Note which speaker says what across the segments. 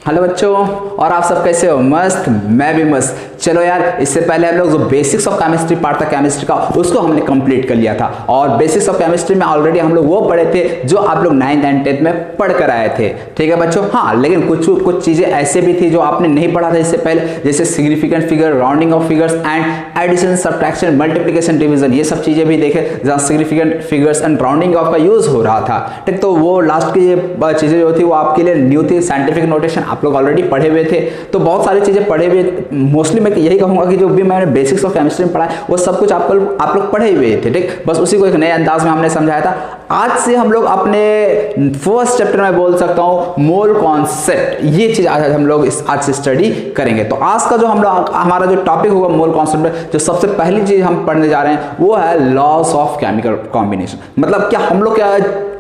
Speaker 1: Hello बच्चों, और आप सब कैसे हो? मस्त, मैं भी मस्त। चलो यार, इससे पहले हम लोग जो बेसिक्स ऑफ केमिस्ट्री पार्ट था केमिस्ट्री का, उसको हमने कंप्लीट कर लिया था। और बेसिक्स ऑफ केमिस्ट्री में ऑलरेडी हम लोग वो पढ़े थे जो आप लोग 9th एंड 10th में पढ़ कर आए थे। ठीक है बच्चों? हाँ, लेकिन कुछ चीजें ऐसे भी थी जो आपने नहीं पढ़ा था इससे पहले, जैसे significant figure, rounding off figures and addition, subtraction, multiplication, division, ये सब चीजें भी देखे जहाँ significant figures and rounding off का यूज हो रहा था। ठीक, तो वो लास्ट की ये चीजें जो थी वो आपके लिए न्यू थी। साइंटिफिक नोटेशन आप लोग ऑलरेडी पढ़े हुए थे, तो बहुत सारी चीजें पढ़े हुए। मोस्टली मैं यही कहूंगा कि जो भी मैंने बेसिक्स ऑफ केमिस्ट्री में पढ़ा है वो सब कुछ आप लोग पढ़े हुए थे। ठीक, बस उसी को एक नए अंदाज में हमने समझाया था। आज से हम लोग अपने फर्स्ट चैप्टर में बोल सकता हूं मोल कॉन्सेप्ट, ये चीज आज हम लोग आज से स्टडी करेंगे। तो आज का जो हमारा जो टॉपिक होगा मोल कॉन्सेप्ट में, जो सबसे पहली चीज हम पढ़ने जा रहे हैं वो है लॉस ऑफ केमिकल कॉम्बिनेशन। मतलब क्या हम लोग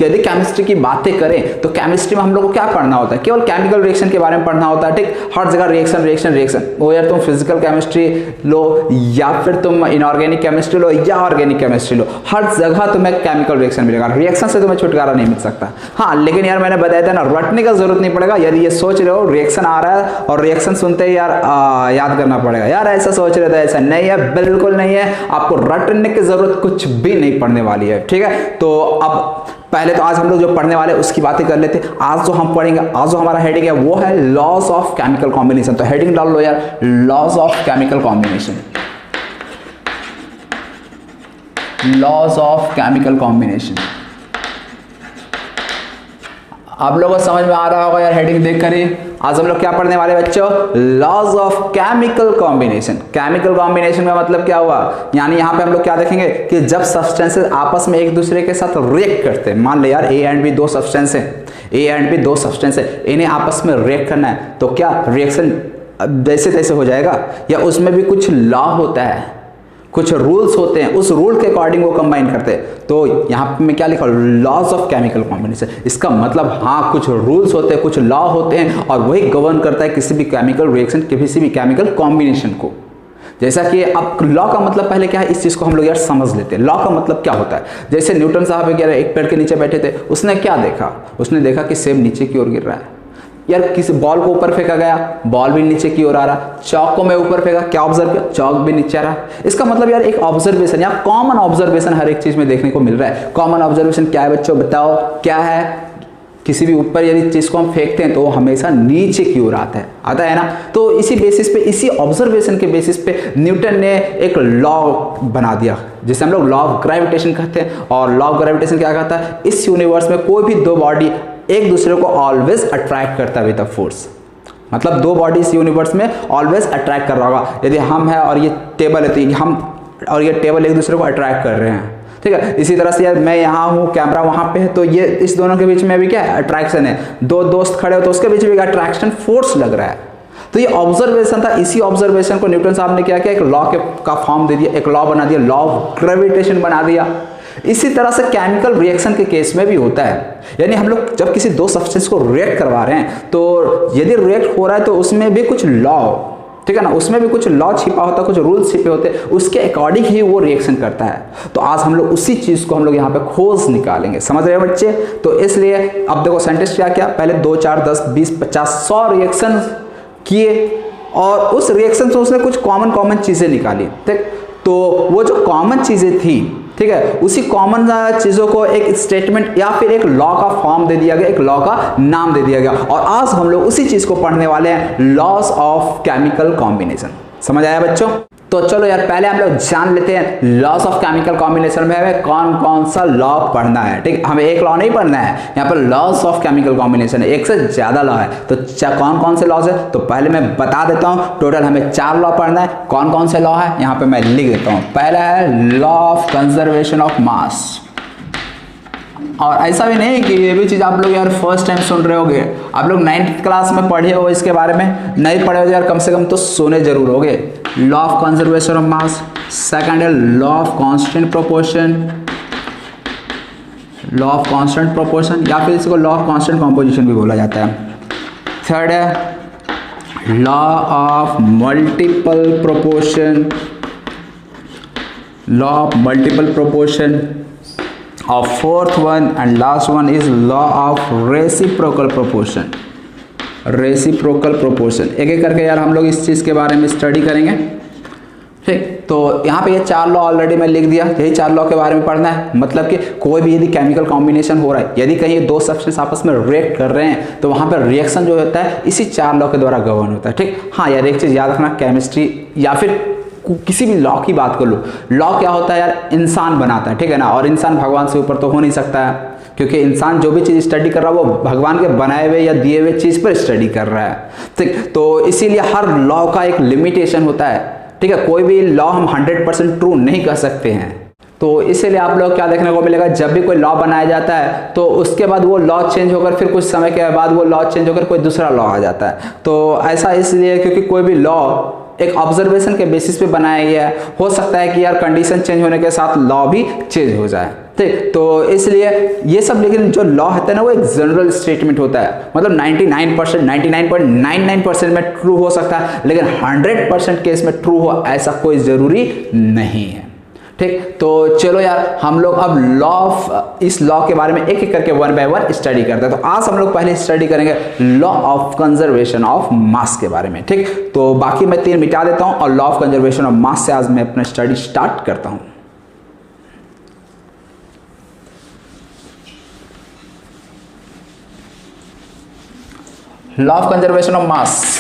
Speaker 1: यदि केमिस्ट्री की बातें करें तो केमिस्ट्री में हम लोग को क्या पढ़ना होता है? केवल केमिकल रिएक्शन के बारे में पढ़ना होता है। ठीक, हर जगह रिएक्शन रिएक्शन रिएक्शन। वो यार तुम फिजिकल केमिस्ट्री लो या फिर तुम इनऑर्गेनिक केमिस्ट्री लो या ऑर्गेनिक केमिस्ट्री लो, हर जगह तुम्हें केमिकल रिएक्शन मिलेगा। रिएक्शन से तुम्हें छुटकारा नहीं मिल सकता। हाँ, लेकिन यार मैंने बताया था ना, रटने का जरूरत नहीं पड़ेगा। यदि ये सोच रहे हो रिएक्शन आ रहा है और रिएक्शन सुनते ही यार याद करना पड़ेगा, यार ऐसा सोच रहे थे, ऐसा नहीं है, बिल्कुल नहीं है। आपको रटने की जरूरत कुछ भी नहीं पड़ने वाली है। ठीक है, तो अब पहले तो आज हम लोग जो पढ़ने वाले उसकी बातें कर लेते हैं। आज जो हम पढ़ेंगे, आज जो हमारा हेडिंग है वो है लॉस ऑफ केमिकल कॉम्बिनेशन। तो हेडिंग डाल लो यार, loss of chemical combination. Loss of chemical combination आप लोगों को समझ में आ रहा होगा यार हेडिंग देख कर ही। आज हम लोग क्या पढ़ने वाले बच्चों? Loss of chemical combination. Chemical combination का मतलब क्या हुआ? यानी यहाँ पे हम लोग क्या देखेंगे कि जब सब्सटेंसेस आपस में एक दूसरे के साथ रिएक्ट करते हैं, मान ले यार ए एंड बी दो सब्सटेंस है, ए एंड बी दो सब्सटेंस है, इन्हें आपस में रिएक्ट करना है, तो क्या रिएक्शन जैसे तैसे हो जाएगा या उसमें भी कुछ लॉ होता है, कुछ रूल्स होते हैं, उस रूल के अकॉर्डिंग वो कंबाइन करते हैं। तो यहाँ पे मैं क्या लिखा? Loss of chemical combination. इसका मतलब हाँ, कुछ रूल्स होते हैं, कुछ लॉ होते हैं और वही गवर्न करता है किसी भी केमिकल रिएक्शन, किसी भी केमिकल कॉम्बिनेशन को। जैसा कि अब लॉ का मतलब पहले क्या है, इस चीज को हम लोग यार समझ लेते हैं। लॉ का मतलब क्या होता है? जैसे न्यूटन साहब एक पेड़ के नीचे बैठे थे, उसने क्या देखा? उसने देखा कि सेब नीचे की ओर गिर रहा है। यार किसी बॉल को ऊपर फेंका गया, बॉल भी नीचे की ओर आ रहा। चौक को मैं ऊपर फेंका, क्या ऑब्जर्व किया? चौक भी नीचे आ रहा। इसका मतलब यार एक ऑब्जर्वेशन या कॉमन ऑब्जर्वेशन हर एक चीज में देखने को मिल रहा है। कॉमन ऑब्जर्वेशन क्या है बच्चों, बताओ क्या है? किसी भी ऊपर यदि चीज को हम फेंकते हैं तो वो हमेशा नीचे की ओर आता है ना। तो इसी बेसिस पे, इसी ऑब्जर्वेशन के बेसिस पे न्यूटन ने एक लॉ बना दिया जिसे हम लोग लॉ ऑफ ग्रेविटेशन कहते हैं। और लॉ ऑफ ग्रेविटेशन क्या कहता है? इस यूनिवर्स में कोई भी दो बॉडी एक दूसरे को ऑलवेज अट्रैक्ट करता है विद अ फोर्स। मतलब दो बॉडी इस यूनिवर्स में ऑलवेज अट्रैक्ट कर रहा होगा। यदि हम है और ये टेबल है तो हम और ये टेबल एक दूसरे को अट्रैक्ट कर रहे हैं। ठीक है, इसी तरह से यार मैं यहाँ हूँ, कैमरा वहाँ पे है, तो ये इस दोनों के बीच में भी क्या है? अट्रैक्शन है। दो दोस्त खड़े हो तो उसके बीच में अट्रैक्शन फोर्स लग रहा है। तो ये ऑब्जर्वेशन था। इसी ऑब्जर्वेशन को न्यूटन साहब ने क्या किया? एक लॉ का फॉर्म दे दिया, एक लॉ बना दिया, लॉ ऑफ ग्रेविटेशन बना दिया। इसी तरह से केमिकल रिएक्शन के केस में भी होता है। यानी हम लोग जब किसी दो सब्सटेंस को रिएक्ट करवा रहे हैं तो यदि रिएक्ट हो रहा है तो उसमें भी कुछ लॉ, ठीक है ना, उसमें भी कुछ लॉ छिपा होता है, कुछ रूल्स छिपे होते हैं, उसके अकॉर्डिंग ही वो रिएक्शन करता है। तो आज हम लोग उसी चीज को हम लोग यहाँ पे खोज निकालेंगे। समझ रहे हैं बच्चे? तो इसलिए अब देखो साइंटिस्ट क्या किया, पहले 2, 4, 10, 20, 50, 100 रिएक्शन किए और उस रिएक्शन से उसने कुछ कॉमन चीजें निकाली। ठीक, तो वो जो कॉमन चीजें थी, ठीक है, उसी कॉमन चीजों को एक स्टेटमेंट या फिर एक लॉ का फॉर्म दे दिया गया, एक लॉ का नाम दे दिया गया। और आज हम लोग उसी चीज को पढ़ने वाले हैं, लॉस ऑफ केमिकल कॉम्बिनेशन। समझ आया बच्चों? तो चलो यार पहले हम लोग जान लेते हैं लॉस ऑफ केमिकल कॉम्बिनेशन में हमें कौन कौन सा लॉ पढ़ना है। ठीक, हमें एक लॉ नहीं पढ़ना है, यहाँ पर लॉस ऑफ केमिकल कॉम्बिनेशन है, एक से ज्यादा लॉ है। तो कौन कौन से लॉज है तो पहले मैं बता देता हूँ। टोटल हमें 4 लॉ पढ़ना है। कौन कौन से लॉ है यहाँ पे मैं लिख देता हूँ। पहला है लॉ ऑफ कंजर्वेशन ऑफ मास। और ऐसा भी नहीं कि ये भी चीज आप लोग यार फर्स्ट टाइम सुन रहे होगे, आप लोग 9th क्लास में पढ़े हो इसके बारे में, नहीं पढ़े हो यार कम से कम तो सुने जरूर होगे। Law of conservation of mass. Second है law of constant proportion, law of constant proportion या फिर इसको लॉ ऑफ कांस्टेंट कंपोजिशन भी बोला जाता है। थर्ड है law of multiple proportion, law of multiple proportion. और fourth one and last one is law of reciprocal proportion. Reciprocal proportion. एक एक करके यार हम लोग इस चीज़ के बारे में स्टडी करेंगे, ठीक। तो यहाँ पे ये 4 लॉ ऑलरेडी मैं लिख दिया, यही 4 लॉ के बारे में पढ़ना है। मतलब कि कोई भी यदि केमिकल कॉम्बिनेशन हो रहा है, यदि कहीं 2 सब्सटेंस आपस में रिएक्ट कर रहे हैं, तो वहाँ पर रिएक्शन जो होता है इसी 4 लॉ के द्वारा गवर्न होता है, ठीक। हाँ यार एक चीज़ याद रखना, केमिस्ट्री या फिर किसी भी लॉ की बात कर लो, लॉ क्या होता है यार, इंसान बनाता है, ठीक है ना। और इंसान भगवान से ऊपर तो हो नहीं सकता है, क्योंकि इंसान जो भी चीज़ स्टडी कर रहा है वो भगवान के बनाए हुए या दिए हुए चीज़ पर स्टडी कर रहा है, ठीक। तो इसीलिए हर लॉ का एक लिमिटेशन होता है, ठीक है। कोई भी लॉ हम 100% ट्रू नहीं कर सकते हैं। तो इसीलिए आप लोग क्या देखने को मिलेगा, जब भी कोई लॉ बनाया जाता है तो उसके बाद वो लॉ चेंज होकर फिर कुछ समय के बाद वो लॉ चेंज होकर कोई दूसरा लॉ आ जाता है। तो ऐसा इसलिए क्योंकि कोई भी लॉ एक ऑब्जर्वेशन के बेसिस पे बनाया गया है। हो सकता है कि यार कंडीशन चेंज होने के साथ लॉ भी चेंज हो जाए, ठीक। तो इसलिए ये सब, लेकिन जो लॉ होता है ना वो एक जनरल स्टेटमेंट होता है, मतलब 99.99% में ट्रू हो सकता है, लेकिन 100% केस में ट्रू हो ऐसा कोई जरूरी नहीं है, ठीक। तो चलो यार हम लोग अब इस लॉ के बारे में एक एक करके 1 बाय 1 स्टडी करते हैं। तो आज हम लोग पहले स्टडी करेंगे लॉ ऑफ कंजर्वेशन ऑफ मास के बारे में, ठीक। तो बाकी मैं 3 मिटा देता हूं और लॉ ऑफ कंजर्वेशन ऑफ मास से आज मैं अपना स्टडी स्टार्ट करता हूं। लॉ ऑफ कंजर्वेशन ऑफ मास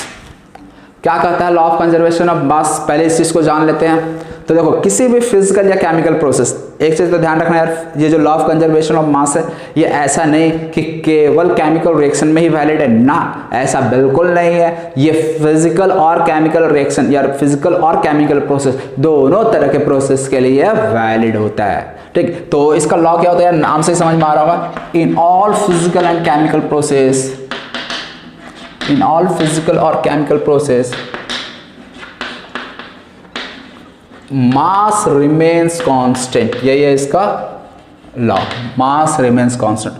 Speaker 1: क्या कहता है? लॉ ऑफ कंजर्वेशन ऑफ मास, पहले इस चीज को जान लेते हैं। तो देखो किसी भी फिजिकल या केमिकल प्रोसेस, एक चीज तो ध्यान रखना यार, ये जो लॉ ऑफ कंजर्वेशन ऑफ मास है ये ऐसा नहीं कि केवल केमिकल रिएक्शन में ही वैलिड है ना, ऐसा बिल्कुल नहीं है। ये फिजिकल और केमिकल रिएक्शन या फिजिकल और केमिकल प्रोसेस दोनों तरह के प्रोसेस के लिए वैलिड होता है, ठीक। तो इसका लॉ क्या होता है यार, नाम से समझ में आ रहा होगा, in all physical and chemical process, in all physical or chemical process mass remains constant। यही है इसका लॉ, mass remains constant,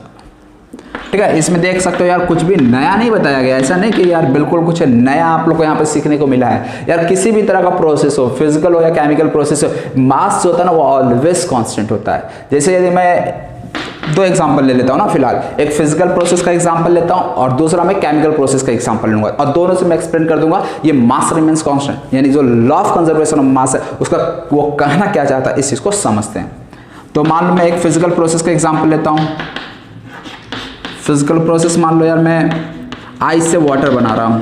Speaker 1: ठीक है। इसमें देख सकते हो यार कुछ भी नया नहीं बताया गया, ऐसा नहीं कि यार बिल्कुल कुछ नया आप लोग को यहाँ पे सीखने को मिला है। यार किसी भी तरह का प्रोसेस हो, फिजिकल हो या केमिकल प्रोसेस हो, मास जो होता है ना वो ऑलवेज कांस्टेंट होता है। जैसे यदि मैं 2 एग्जाम्पल ले लेता हूं ना, फिलहाल एक फिजिकल प्रोसेस का एग्जाम्पल लेता हूं और दूसरा मैं केमिकल प्रोसेस का एग्जाम्पल लूंगा और दोनों से मैं एक्सप्लेन कर दूंगा ये मास रिमेन्स कांस्टेंट, यानी जो लॉ ऑफ कंजर्वेशन ऑफ मास है उसका वो कहना क्या चाहता है, इस चीज को समझते हैं। तो मान लो मैं एक फिजिकल प्रोसेस का एग्जाम्पल लेता हूं। फिजिकल प्रोसेस मान लो यार मैं आइस से वाटर बना रहा हूं।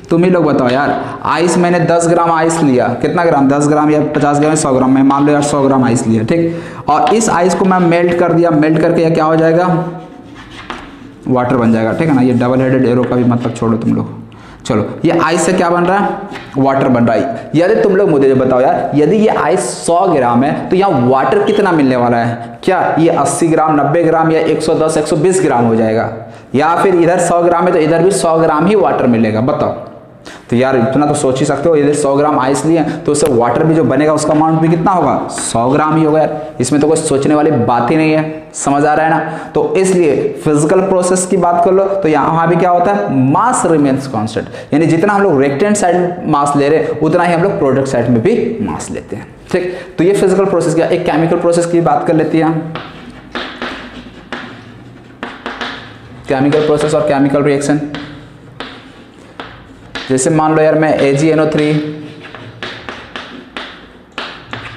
Speaker 1: तुम ही लोग बताओ यार, आइस मैंने 10 ग्राम आइस लिया, कितना ग्राम, 10 ग्राम या 50 ग्राम या 100 ग्राम, मैं मान लो यार 100 ग्राम आइस लिया, ठीक। और इस आइस को मैं मेल्ट कर दिया, मेल्ट करके यह क्या हो जाएगा, वाटर बन जाएगा, ठीक है ना। ये डबल हेडेड एरो का भी मतलब छोड़ो तुम लोग, चलो ये आइस से क्या बन रहा है, वाटर बन रहा है। यदि तुम लोग मुझे बताओ यार, यदि ये आइस 100 ग्राम है तो यहाँ वाटर कितना मिलने वाला है, क्या ये 80 ग्राम 90 ग्राम या 110 120 ग्राम हो जाएगा, या फिर इधर 100 ग्राम है तो इधर भी 100 ग्राम ही वाटर मिलेगा, बताओ। तो यार इतना तो सोच ही सकते हो, यदि 100 ग्राम आइस लिए तो उससे वाटर भी जो बनेगा उसका अमाउंट भी कितना होगा, 100 ग्राम ही होगा यार। इसमें तो कोई सोचने वाली बात ही नहीं है, समझ आ रहा है ना। तो इसलिए फिजिकल प्रोसेस की बात कर लो तो यहाँ भी क्या होता है, मास रिमेन्स कांस्टेंट, यानी जितना हम लोग रिएक्टेंट साइड मास ले रहे हैं उतना ही हम लोग प्रोडक्ट साइड में भी मास लेते हैं, ठीक। तो ये फिजिकल प्रोसेस किया। एक केमिकल प्रोसेस की बात कर लेते हैं, केमिकल प्रोसेस और केमिकल रिएक्शन। जैसे मान लो यार मैं AgNO3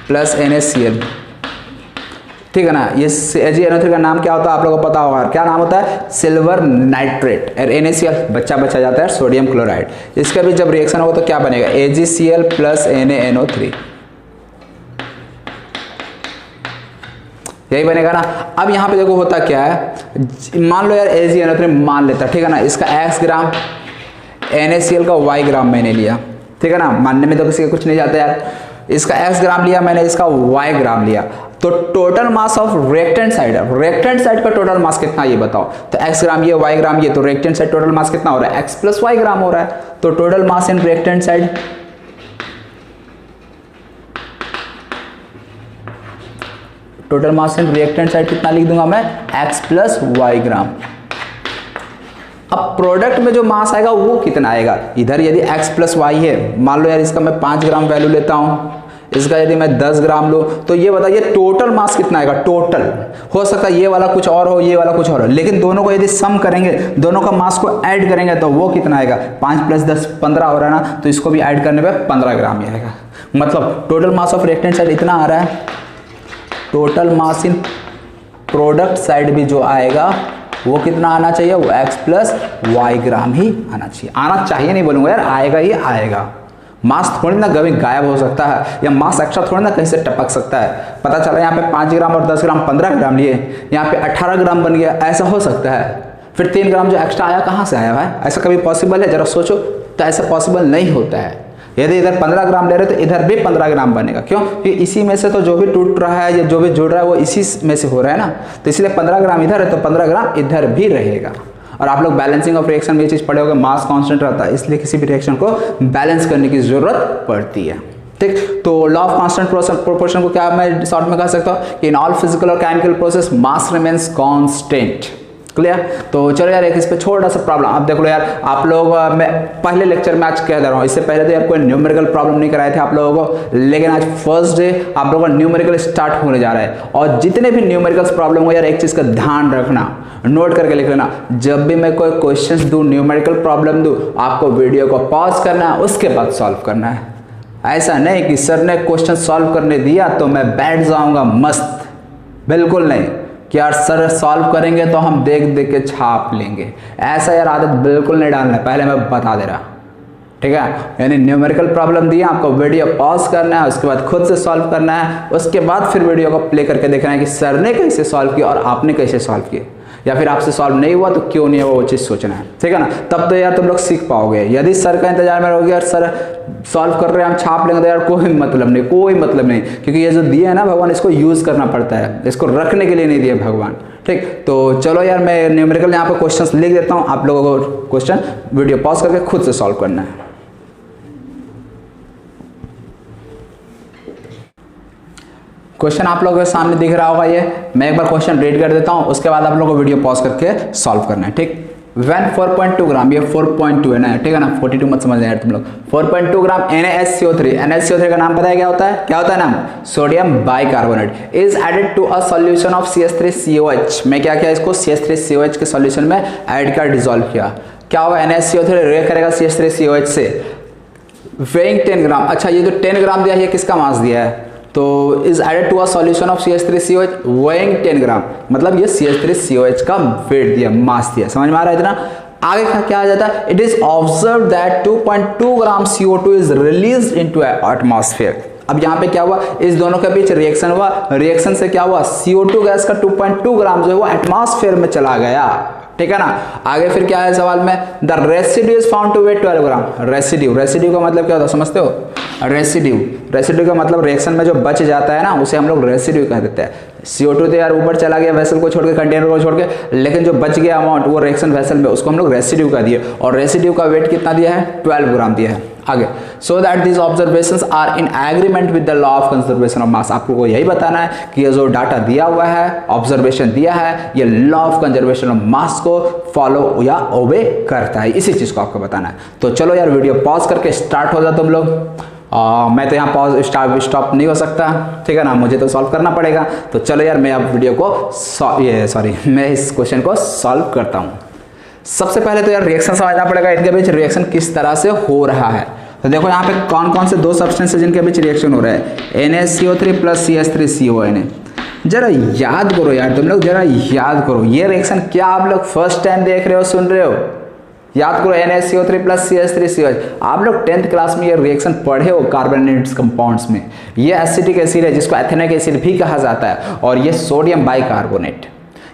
Speaker 1: प्लस NaCl, ठीक है ना। ये AgNO3 का नाम क्या होता है आप लोगों को पता होगा, क्या नाम होता है, सिल्वर नाइट्रेट। और NaCl बच्चा जाता है सोडियम क्लोराइड। इसका भी जब रिएक्शन होगा तो क्या बनेगा, AgCl प्लस NaNO3, यही बनेगा ना। अब यहाँ पे देखो होता क्या है, मान लो यार AgNO3 मान लेता, ठीक है ना, इसका X ग्राम, NaCl का Y ग्राम मैंने लिया, ठीक है ना। मानने में तो किसी का कुछ नहीं जाता यार। इसका X ग्राम लिया मैंने, इसका Y ग्राम लिया, तो total mass of reactant side, reactant side का टोटल मास कितना ये बताओ। तो X ग्राम ये, Y ग्राम ये, तो रिएक्टेंट साइड टोटल मास कितना हो रहा है, X प्लस Y ग्राम हो रहा है। तो total mass in reactant side, total mass in reactant side कितना लिख दूंगा मैं, X प्लस Y ग्राम। अब प्रोडक्ट में जो मास आएगा वो कितना आएगा, इधर यदि X प्लस Y है, मान लो यार इसका मैं 5 ग्राम वैल्यू लेता हूँ, इसका यदि मैं 10 ग्राम लूँ तो ये बताइए टोटल मास कितना आएगा। टोटल हो सकता है ये वाला कुछ और हो, ये वाला कुछ और हो, लेकिन दोनों को यदि सम करेंगे, दोनों का मास को ऐड करेंगे तो वो कितना आएगा। 5 + 10 15 हो रहा है ना, तो इसको भी ऐड करने पे 15 ग्राम ही आएगा। मतलब total mass of reactant side इतना आ रहा है। टोटल मास इन प्रोडक्ट साइड भी जो आएगा वो कितना आना चाहिए, वो x + y ग्राम ही आना चाहिए। आना चाहिए नहीं बोलूँगा यार, आएगा ही आएगा। मास थोड़ी ना कभी गायब हो सकता है, या मास एक्स्ट्रा थोड़ी ना कहीं से टपक सकता है। पता चला यहाँ पे 5 ग्राम और 10 ग्राम 15 ग्राम लिए, यहाँ पे 18 ग्राम बन गया, ऐसा हो सकता है। फिर 3 ग्राम जो एक्स्ट्रा आया कहाँ से आया भाई, ऐसा कभी पॉसिबल है? जरा सोचो, तो ऐसा पॉसिबल नहीं होता है। यदि इधर 15 ग्राम ले रहे तो इधर भी 15 ग्राम बनेगा। क्यों? क्योंकि इसी में से तो जो भी टूट रहा है या जो भी जुड़ रहा है वो इसी में से हो रहा है ना, तो इसलिए 15 ग्राम इधर है तो 15 ग्राम इधर भी रहेगा। और आप लोग बैलेंसिंग ऑफ रिएक्शन में ये चीज़ पढ़े होगे, मास कांस्टेंट रहता है, इसलिए किसी भी रिएक्शन को बैलेंस करने की जरूरत पड़ती है। ठीक, तो लॉ ऑफ कांस्टेंट प्रोपोर्शन को क्या मैं शॉर्ट में कह सकता हूँ कि इन ऑल फिजिकल और chemical process mass remains constant. Clear? तो चलो यार एक इस पे छोटा सा प्रॉब्लम। अब देख लो यार, आप लोग मैं पहले लेक्चर में आज कह दे रहा हूँ, इससे पहले तो यार कोई न्यूमेरिकल प्रॉब्लम नहीं कराए थे आप लोगों को, लेकिन आज फर्स्ट डे आप लोगों का न्यूमेरिकल स्टार्ट होने जा रहा है। और जितने भी न्यूमेरिकल प्रॉब्लम हो यार, एक चीज़ का ध्यान रखना, नोट करके लिख लेना, जब भी मैं कोई क्वेश्चन दूँ, न्यूमेरिकल प्रॉब्लम दूँ, आपको वीडियो को पॉज करना है, उसके बाद सॉल्व करना है। ऐसा नहीं कि सर ने क्वेश्चन सॉल्व करने दिया तो मैं बैठ जाऊँगा मस्त, बिल्कुल नहीं कि यार सर सॉल्व करेंगे तो हम देख देख के छाप लेंगे, ऐसा यार आदत बिल्कुल नहीं डालना है, पहले मैं बता दे रहा। ठीक है, यानी न्यूमेरिकल प्रॉब्लम दिया, आपको वीडियो पॉज करना है, उसके बाद खुद से सॉल्व करना है, उसके बाद फिर वीडियो को प्ले करके देखना है कि सर ने कैसे सॉल्व किया और आपने कैसे सॉल्व किया, या फिर आपसे सॉल्व नहीं हुआ तो क्यों नहीं हुआ वो चीज़ सोचना है। ठीक है ना, तब तो यार तुम लोग सीख पाओगे। यदि सर का इंतजार में रहोगे यार सर सॉल्व कर रहे हैं हम छाप लेंगे, तो यार कोई मतलब नहीं, कोई मतलब नहीं, क्योंकि ये जो दिया है ना भगवान, इसको यूज़ करना पड़ता है, इसको रखने के लिए नहीं दिया भगवान। ठीक, तो चलो यार मैं न्यूमेरिकल यहाँ पे क्वेश्चंस लिख देता हूँ, आप लोगों को क्वेश्चन वीडियो पॉज करके खुद से सॉल्व करना है। क्वेश्चन आप लोगों के सामने दिख रहा होगा, ये मैं एक बार क्वेश्चन रीड कर देता हूँ, उसके बाद आप लोगों को वीडियो पॉज करके सॉल्व करना है। ठीक, when 4.2 ग्राम, ये 4.2 है ना, ठीक है ना, 42 मत समझ यार तुम लोग। 4.2 ग्राम NaSCO3, NaSCO3 का नाम पता है क्या होता है? क्या होता है नाम? Sodium bicarbonate is added to a solution of CH3COH। मैं क्या किया, इसको CH3COH के सॉल्यूशन में ऐड कर डिसॉल्व किया। क्या होगा, NaSCO3 रिएक्ट करेगा CH3COH से, वेइंग 10 ग्राम। अच्छा, ये जो 10 ग्राम दिया है, ये किसका मास दिया है? तो is added to a solution of CH3COH weighing 10 gram, मतलब ये CH3COH का वेट दिया, मास दिया। समझ में आ रहा है इतना? आगे क्या आ जाता है, it is observe that 2.2 gram CO2 is release into atmosphere. अब यहाँ पे क्या हुआ, इस दोनों के बीच रिएक्शन हुआ, रिएक्शन से क्या हुआ, CO2 गैस का 2.2 ग्राम जो है वो एटमॉस्फेयर में चला गया। ठीक है ना, आगे फिर क्या है सवाल में, the residue is found to weigh 12 gram. Residue, residue का मतलब क्या होता है समझते हो? रेसिड्यू, रेसिड्यू का मतलब रिएक्शन में जो बच जाता है ना, उसे हम लोग रेसिड्यू कह देते हैं। CO2 तो यार ऊपर चला गया वेसल को छोड़ के, कंटेनर को छोड़ के, लेकिन जो बच गया अमाउंट वो रिएक्शन वेसल में, उसको हम लोग रेसिड्यू का दिए, और रेसिड्यू का वेट कितना दिया है, 12 ग्राम दिया है। आगे, so that these observations are in agreement with the law of conservation of mass. आपको यही बताना है कि ये जो डाटा दिया हुआ है, ऑब्जर्वेशन दिया है, ये लॉ ऑफ कंजर्वेशन ऑफ मास को फॉलो या ओबे करता है, इसी चीज को आपको बताना है। तो चलो यार वीडियो पॉज करके स्टार्ट हो जाओ तुम लोग। मैं तो यहाँ पॉज स्टॉप नहीं हो सकता, ठीक है ना, मुझे तो सॉल्व करना पड़ेगा। तो चलो यार मैं अब वीडियो को मैं इस क्वेश्चन को सॉल्व करता हूँ। सबसे पहले तो यार रिएक्शन समझना पड़ेगा, इनके बीच रिएक्शन किस तरह से हो रहा है। तो देखो यहाँ पे कौन कौन से दो सब्सटेंस जिनके बीच रिएक्शन हो रहा है, NaCO3 + CH3CONA। जरा याद करो यार तुम लोग, जरा याद करो, ये रिएक्शन क्या आप लोग फर्स्ट टाइम देख रहे हो, सुन रहे हो? याद करो, NaCO3 + CH3COH। आप लोग 10th क्लास में ये रिएक्शन पढ़े हो कार्बोनेटेड कंपाउंड्स में। ये एसिटिक एसिड है जिसको एथेनिक एसिड भी कहा जाता है, और ये सोडियम बाइकार्बोनेट।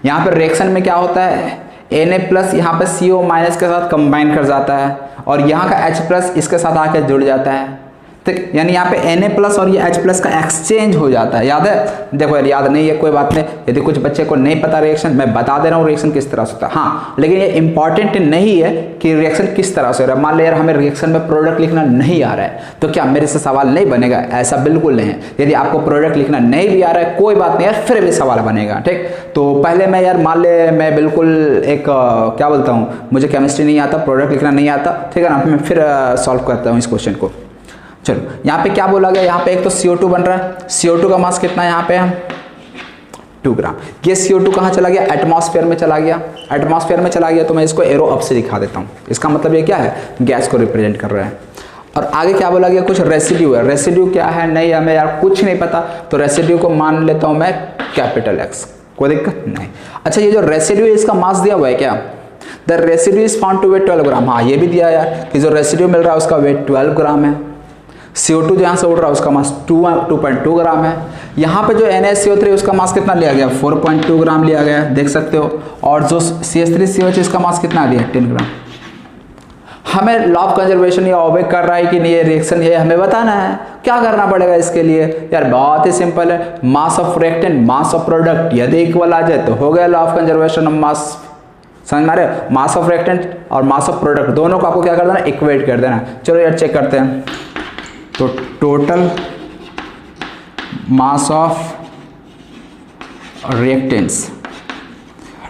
Speaker 1: यहाँ पर रिएक्शन में क्या होता है, Na+ यहाँ पे CO- के साथ कंबाइन कर जाता है, और यहाँ का H+ इसके साथ आकर जुड़ जाता है। ठीक, यानी यहाँ पे Na+ और ये H+ का एक्सचेंज हो जाता है। याद है? देखो यार याद नहीं है कोई बात नहीं, यदि कुछ बच्चे को नहीं पता रिएक्शन, मैं बता दे रहा हूँ रिएक्शन किस तरह से होता है। हाँ, लेकिन ये इंपॉर्टेंट नहीं है कि रिएक्शन किस तरह से हो रहा है। मान लो यार हमें रिएक्शन में प्रोडक्ट लिखना नहीं आ रहा है, तो क्या मेरे से सवाल नहीं बनेगा? ऐसा बिल्कुल नहीं है। यदि आपको प्रोडक्ट लिखना नहीं भी आ रहा है, कोई बात नहीं यार, फिर भी सवाल बनेगा। ठीक, तो पहले मैं यार मान ले मैं बिल्कुल एक क्या बोलता हूँ, मुझे केमिस्ट्री नहीं आता, प्रोडक्ट लिखना नहीं आता, ठीक है ना, मैं फिर सॉल्व करता हूँ इस क्वेश्चन को। चलो यहाँ पे क्या बोला गया, यहाँ पे एक तो CO2 बन रहा है, CO2 का मास कितना है यहाँ पे 2 ग्राम। ये CO2 कहाँ चला गया, एटमॉस्फेयर में चला गया। एटमॉस्फेयर में चला गया तो मैं इसको एरो अप से दिखा देता हूँ। इसका मतलब ये क्या है, गैस को रिप्रेजेंट कर रहा है। और आगे क्या बोला गया, कुछ रेसिड्यू है। रेसिड्यू क्या है, नहीं हमें यार कुछ नहीं पता, तो रेसिड्यू को मान लेता हूँ मैं कैपिटल X, कोई दिक्कत नहीं। अच्छा ये जो रेसिड्यू है इसका मास दिया हुआ है क्या, the residue is found to weigh 12 gram. हाँ ये भी दिया यार कि जो रेसिड्यू मिल रहा है उसका वेट 12 ग्राम है। CO2 जहाँ से उड़ रहा है उसका मास 2.2 ग्राम है। यहाँ पे जो NaCO3 उसका मास कितना लिया गया, 4.2 ग्राम लिया गया, देख सकते हो। और जो CH3COH इसका मास कितना दिया, 10 ग्राम। हमें लॉ ऑफ कंजर्वेशन ये ऑबे कर रहा है कि नहीं, ये रिएक्शन ये हमें बताना है। क्या करना पड़ेगा इसके लिए, यार बहुत ही सिंपल है, mass of reactant mass of product यदि इक्वल आ जाए तो हो गया law of conservation of mass. समझ में आ रहे हो, मास ऑफ रिएक्टेंट और मास ऑफ प्रोडक्ट दोनों को आपको क्या कर देना, इक्वेट कर देना। चलो यार चेक करते हैं। तो total mass of reactants,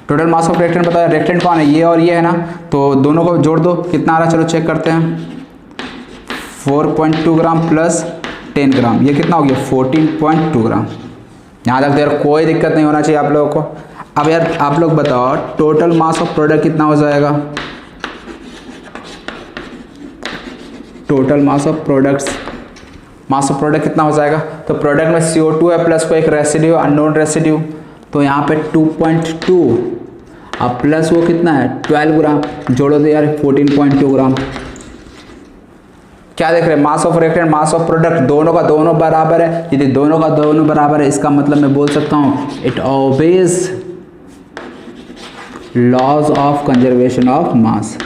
Speaker 1: total mass of reactant बताया, रिएक्टेंट कौन है, ये और ये है ना, तो दोनों को जोड़ दो कितना आ रहा है, चलो चेक करते हैं। 4.2 ग्राम प्लस 10 ग्राम, ये कितना हो गया 14.2 ग्राम। यहाँ तक तो यार कोई दिक्कत नहीं होना चाहिए आप लोगों को। अब यार आप लोग बताओ टोटल मास ऑफ प्रोडक्ट कितना हो जाएगा, total mass of products, mass of product कितना हो जाएगा। तो प्रोडक्ट में CO2 है प्लस को एक रेसिड्यू अननोन रेसिड्यू, तो यहाँ पे 2.2 अब प्लस वो कितना है 12 ग्राम, जोड़ो तो यार 14.2 ग्राम। क्या देख रहे हैं, mass of reactant mass of product दोनों का दोनों बराबर है। यदि दोनों का दोनों बराबर है इसका मतलब मैं बोल सकता हूँ it obeys laws of conservation of mass.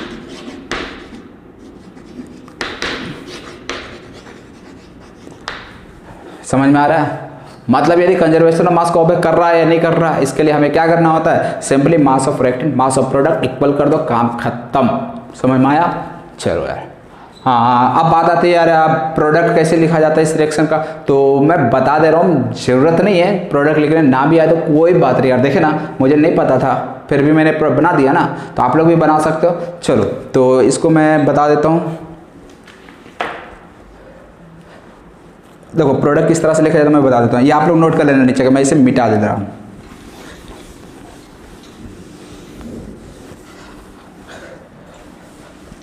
Speaker 1: समझ में आ रहा है, मतलब यदि कंजर्वेशन ऑफ मास को ओबे कर रहा है या नहीं कर रहा है, इसके लिए हमें क्या करना होता है, simply mass of reactant mass of product equal कर दो, काम खत्म। समझ में आया, चलो यार। हाँ अब बात आती है यार प्रोडक्ट कैसे लिखा जाता है इस रिएक्शन का, तो मैं बता दे रहा हूँ, जरूरत नहीं है प्रोडक्ट लिखने, ना भी आए तो कोई बात नहीं यार। देखे ना मुझे नहीं पता था फिर भी मैंने बना दिया ना, तो आप लोग भी बना सकते हो। चलो तो इसको मैं बता देता हूँ। देखो प्रोडक्ट किस तरह से लिखा जाता है मैं बता देता हूँ, ये आप लोग नोट कर लेना नीचे का, मैं इसे मिटा दे रहा हूँ।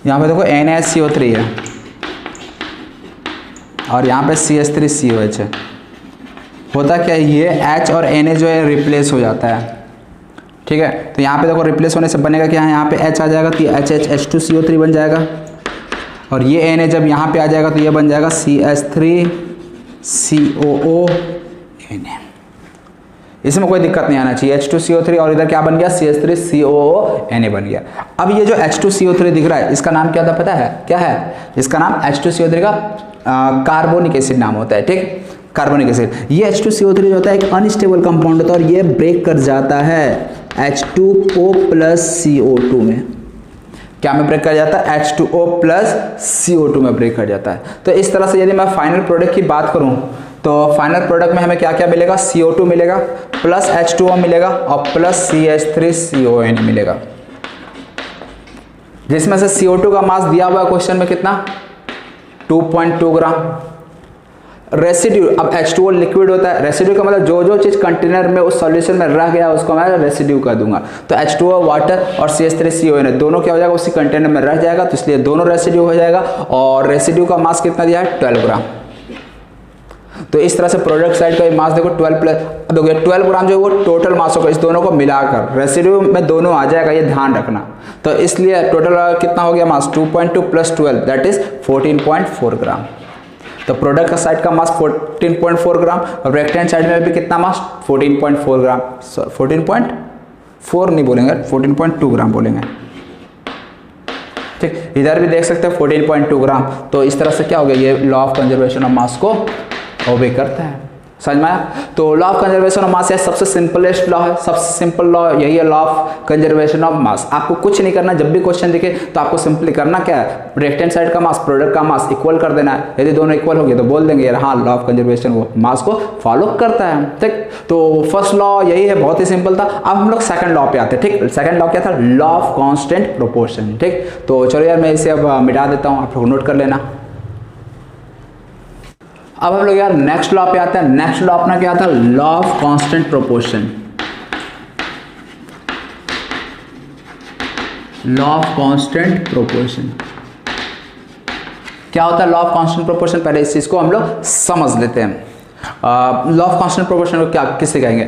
Speaker 1: यहाँ पे देखो NaCO3 है और यहाँ पे CH3COH है। होता क्या है, ये H और Na जो है रिप्लेस हो जाता है, ठीक है। तो यहाँ पे देखो रिप्लेस होने से बनेगा क्या है, यहाँ पे H आ जाएगा तो ये H2CO3 बन जाएगा, और ये Na जब यहाँ पे आ जाएगा तो ये बन जाएगा CH3COONA। इसमें कोई दिक्कत नहीं आना चाहिए, H2CO3 और इधर क्या बन गया CH3COONA बन गया। अब ये जो H2CO3 दिख रहा है इसका नाम क्या था पता है, क्या है, इसका नाम H2CO3 का कार्बोनिक एसिड नाम होता है, ठीक, कार्बोनिक एसिड। ये H2CO3 जो होता है एक अनस्टेबल कंपाउंड होता है और ये ब्रेक कर जाता है H2O प्लस CO2 में। क्या में ब्रेक कर जाता है, H2O प्लस CO2 में ब्रेक कर जाता है। तो इस तरह से यदि मैं फाइनल प्रोडक्ट की बात करूं तो फाइनल प्रोडक्ट में हमें क्या क्या मिलेगा, CO2 मिलेगा प्लस H2O मिलेगा और प्लस CH3CONA मिलेगा, जिसमें से CO2 का मास दिया हुआ है क्वेश्चन में कितना 2.2 ग्राम। रेसिड्यू, अब H2O लिक्विड होता है, रेसिड्यू का मतलब जो जो चीज कंटेनर में उस सॉल्यूशन में रह गया उसको मैं रेसिड्यू कर दूंगा। तो H2O वाटर और CH3CONA दोनों क्या हो जाएगा, उसी कंटेनर में रह जाएगा, तो इसलिए दोनों रेसिड्यू हो जाएगा। और रेसिड्यू का मास कितना दिया है 12 ग्राम। तो इस तरह से प्रोडक्ट साइड का मास देखो 12 प्लस, देखो 12 ग्राम जो है वो टोटल मास होगा, इस दोनों को मिलाकर रेसिड्यू में दोनों आ जाएगा, ये ध्यान रखना। तो इसलिए टोटल कितना हो गया मास 2.2 प्लस 12 दैट इज 14.4 ग्राम। तो प्रोडक्ट का साइड का मास 14.4 ग्राम और रिएक्टेंट साइड में भी कितना मास 14.4 ग्राम, 14.4 नहीं बोलेंगे 14.2 ग्राम बोलेंगे, ठीक। इधर भी देख सकते हैं 14.2 ग्राम। तो इस तरह से क्या हो गया, ये लॉ ऑफ कंजर्वेशन ऑफ मास को ओबे करता है। समझ में आया, तो लॉ ऑफ कंजर्वेशन ऑफ मास सबसे सिंपलेस्ट लॉ है, सबसे सिंपल लॉ यही है, law of conservation of mass. आपको कुछ नहीं करना, जब भी क्वेश्चन दिखे तो आपको सिंपली करना क्या है, रिएक्टेंट साइड का मास प्रोडक्ट का मास इक्वल कर देना है। यदि दोनों इक्वल हो गए तो बोल देंगे यार हाँ लॉ ऑफ कंजर्वेशन वो मास को फॉलो करता है, ठीक। तो फर्स्ट लॉ यही है, बहुत ही सिंपल था। अब हम लोग सेकंड लॉ पे आते हैं, ठीक। सेकंड लॉ क्या था, लॉ ऑफ कांस्टेंट प्रोपोर्शन, ठीक। तो चलो यार मैं इसे अब मिटा देता हूँ, आप लोग नोट कर लेना। अब हम लोग यार नेक्स्ट लॉ पे आते हैं। नेक्स्ट लॉ अपना क्या था, law of constant proportion. Law of constant proportion क्या होता है? लॉ ऑफ कांस्टेंट प्रोपोर्शन, पहले इस चीज को हम लोग समझ लेते हैं। लॉ ऑफ कांस्टेंट प्रोपोर्शन को क्या किसे कहेंगे?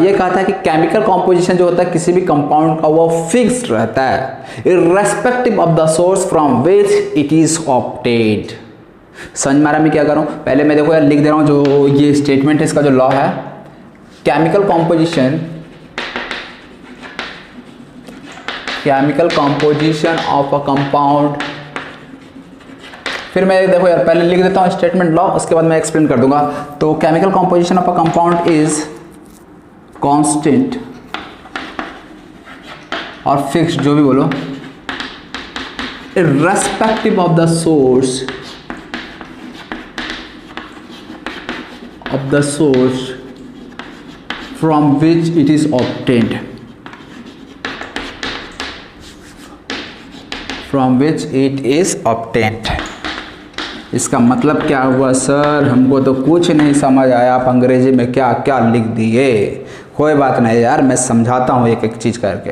Speaker 1: ये कहता है कि केमिकल कॉम्पोजिशन जो होता है किसी भी कंपाउंड का वो फिक्स्ड रहता है irrespective of the source from which it is obtained. समझ में आ रहा मैं क्या कर रहा हूँ? पहले मैं देखो यार लिख दे रहा हूँ जो ये स्टेटमेंट है, इसका जो लॉ है, chemical composition of a compound. फिर मैं देखो यार पहले लिख देता हूँ स्टेटमेंट लॉ, उसके बाद मैं एक्सप्लेन कर दूंगा। तो chemical composition of a compound is constant और फिक्स्ड, जो भी बोलो, irrespective of the source from which it is obtained, इसका मतलब क्या हुआ सर? हमको तो कुछ नहीं समझ आया, आप अंग्रेजी में क्या क्या लिख दिए। कोई बात नहीं यार, मैं समझाता हूँ एक एक चीज़ करके।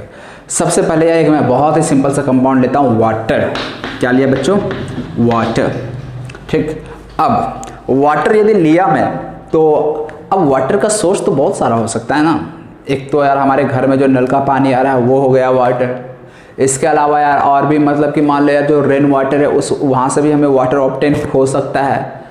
Speaker 1: सबसे पहले एक मैं बहुत ही सिंपल सा कंपाउंड लेता हूँ, वाटर। क्या लिया बच्चों? वाटर। ठीक, अब वाटर यदि लिया मैं, तो अब वाटर का सोर्स तो बहुत सारा हो सकता है ना। एक तो यार हमारे घर में जो नल का पानी आ रहा है वो हो गया वाटर। इसके अलावा यार और भी मतलब कि मान लो यार जो रेन वाटर है उस वहाँ से भी हमें वाटर ऑब्टेन हो सकता है।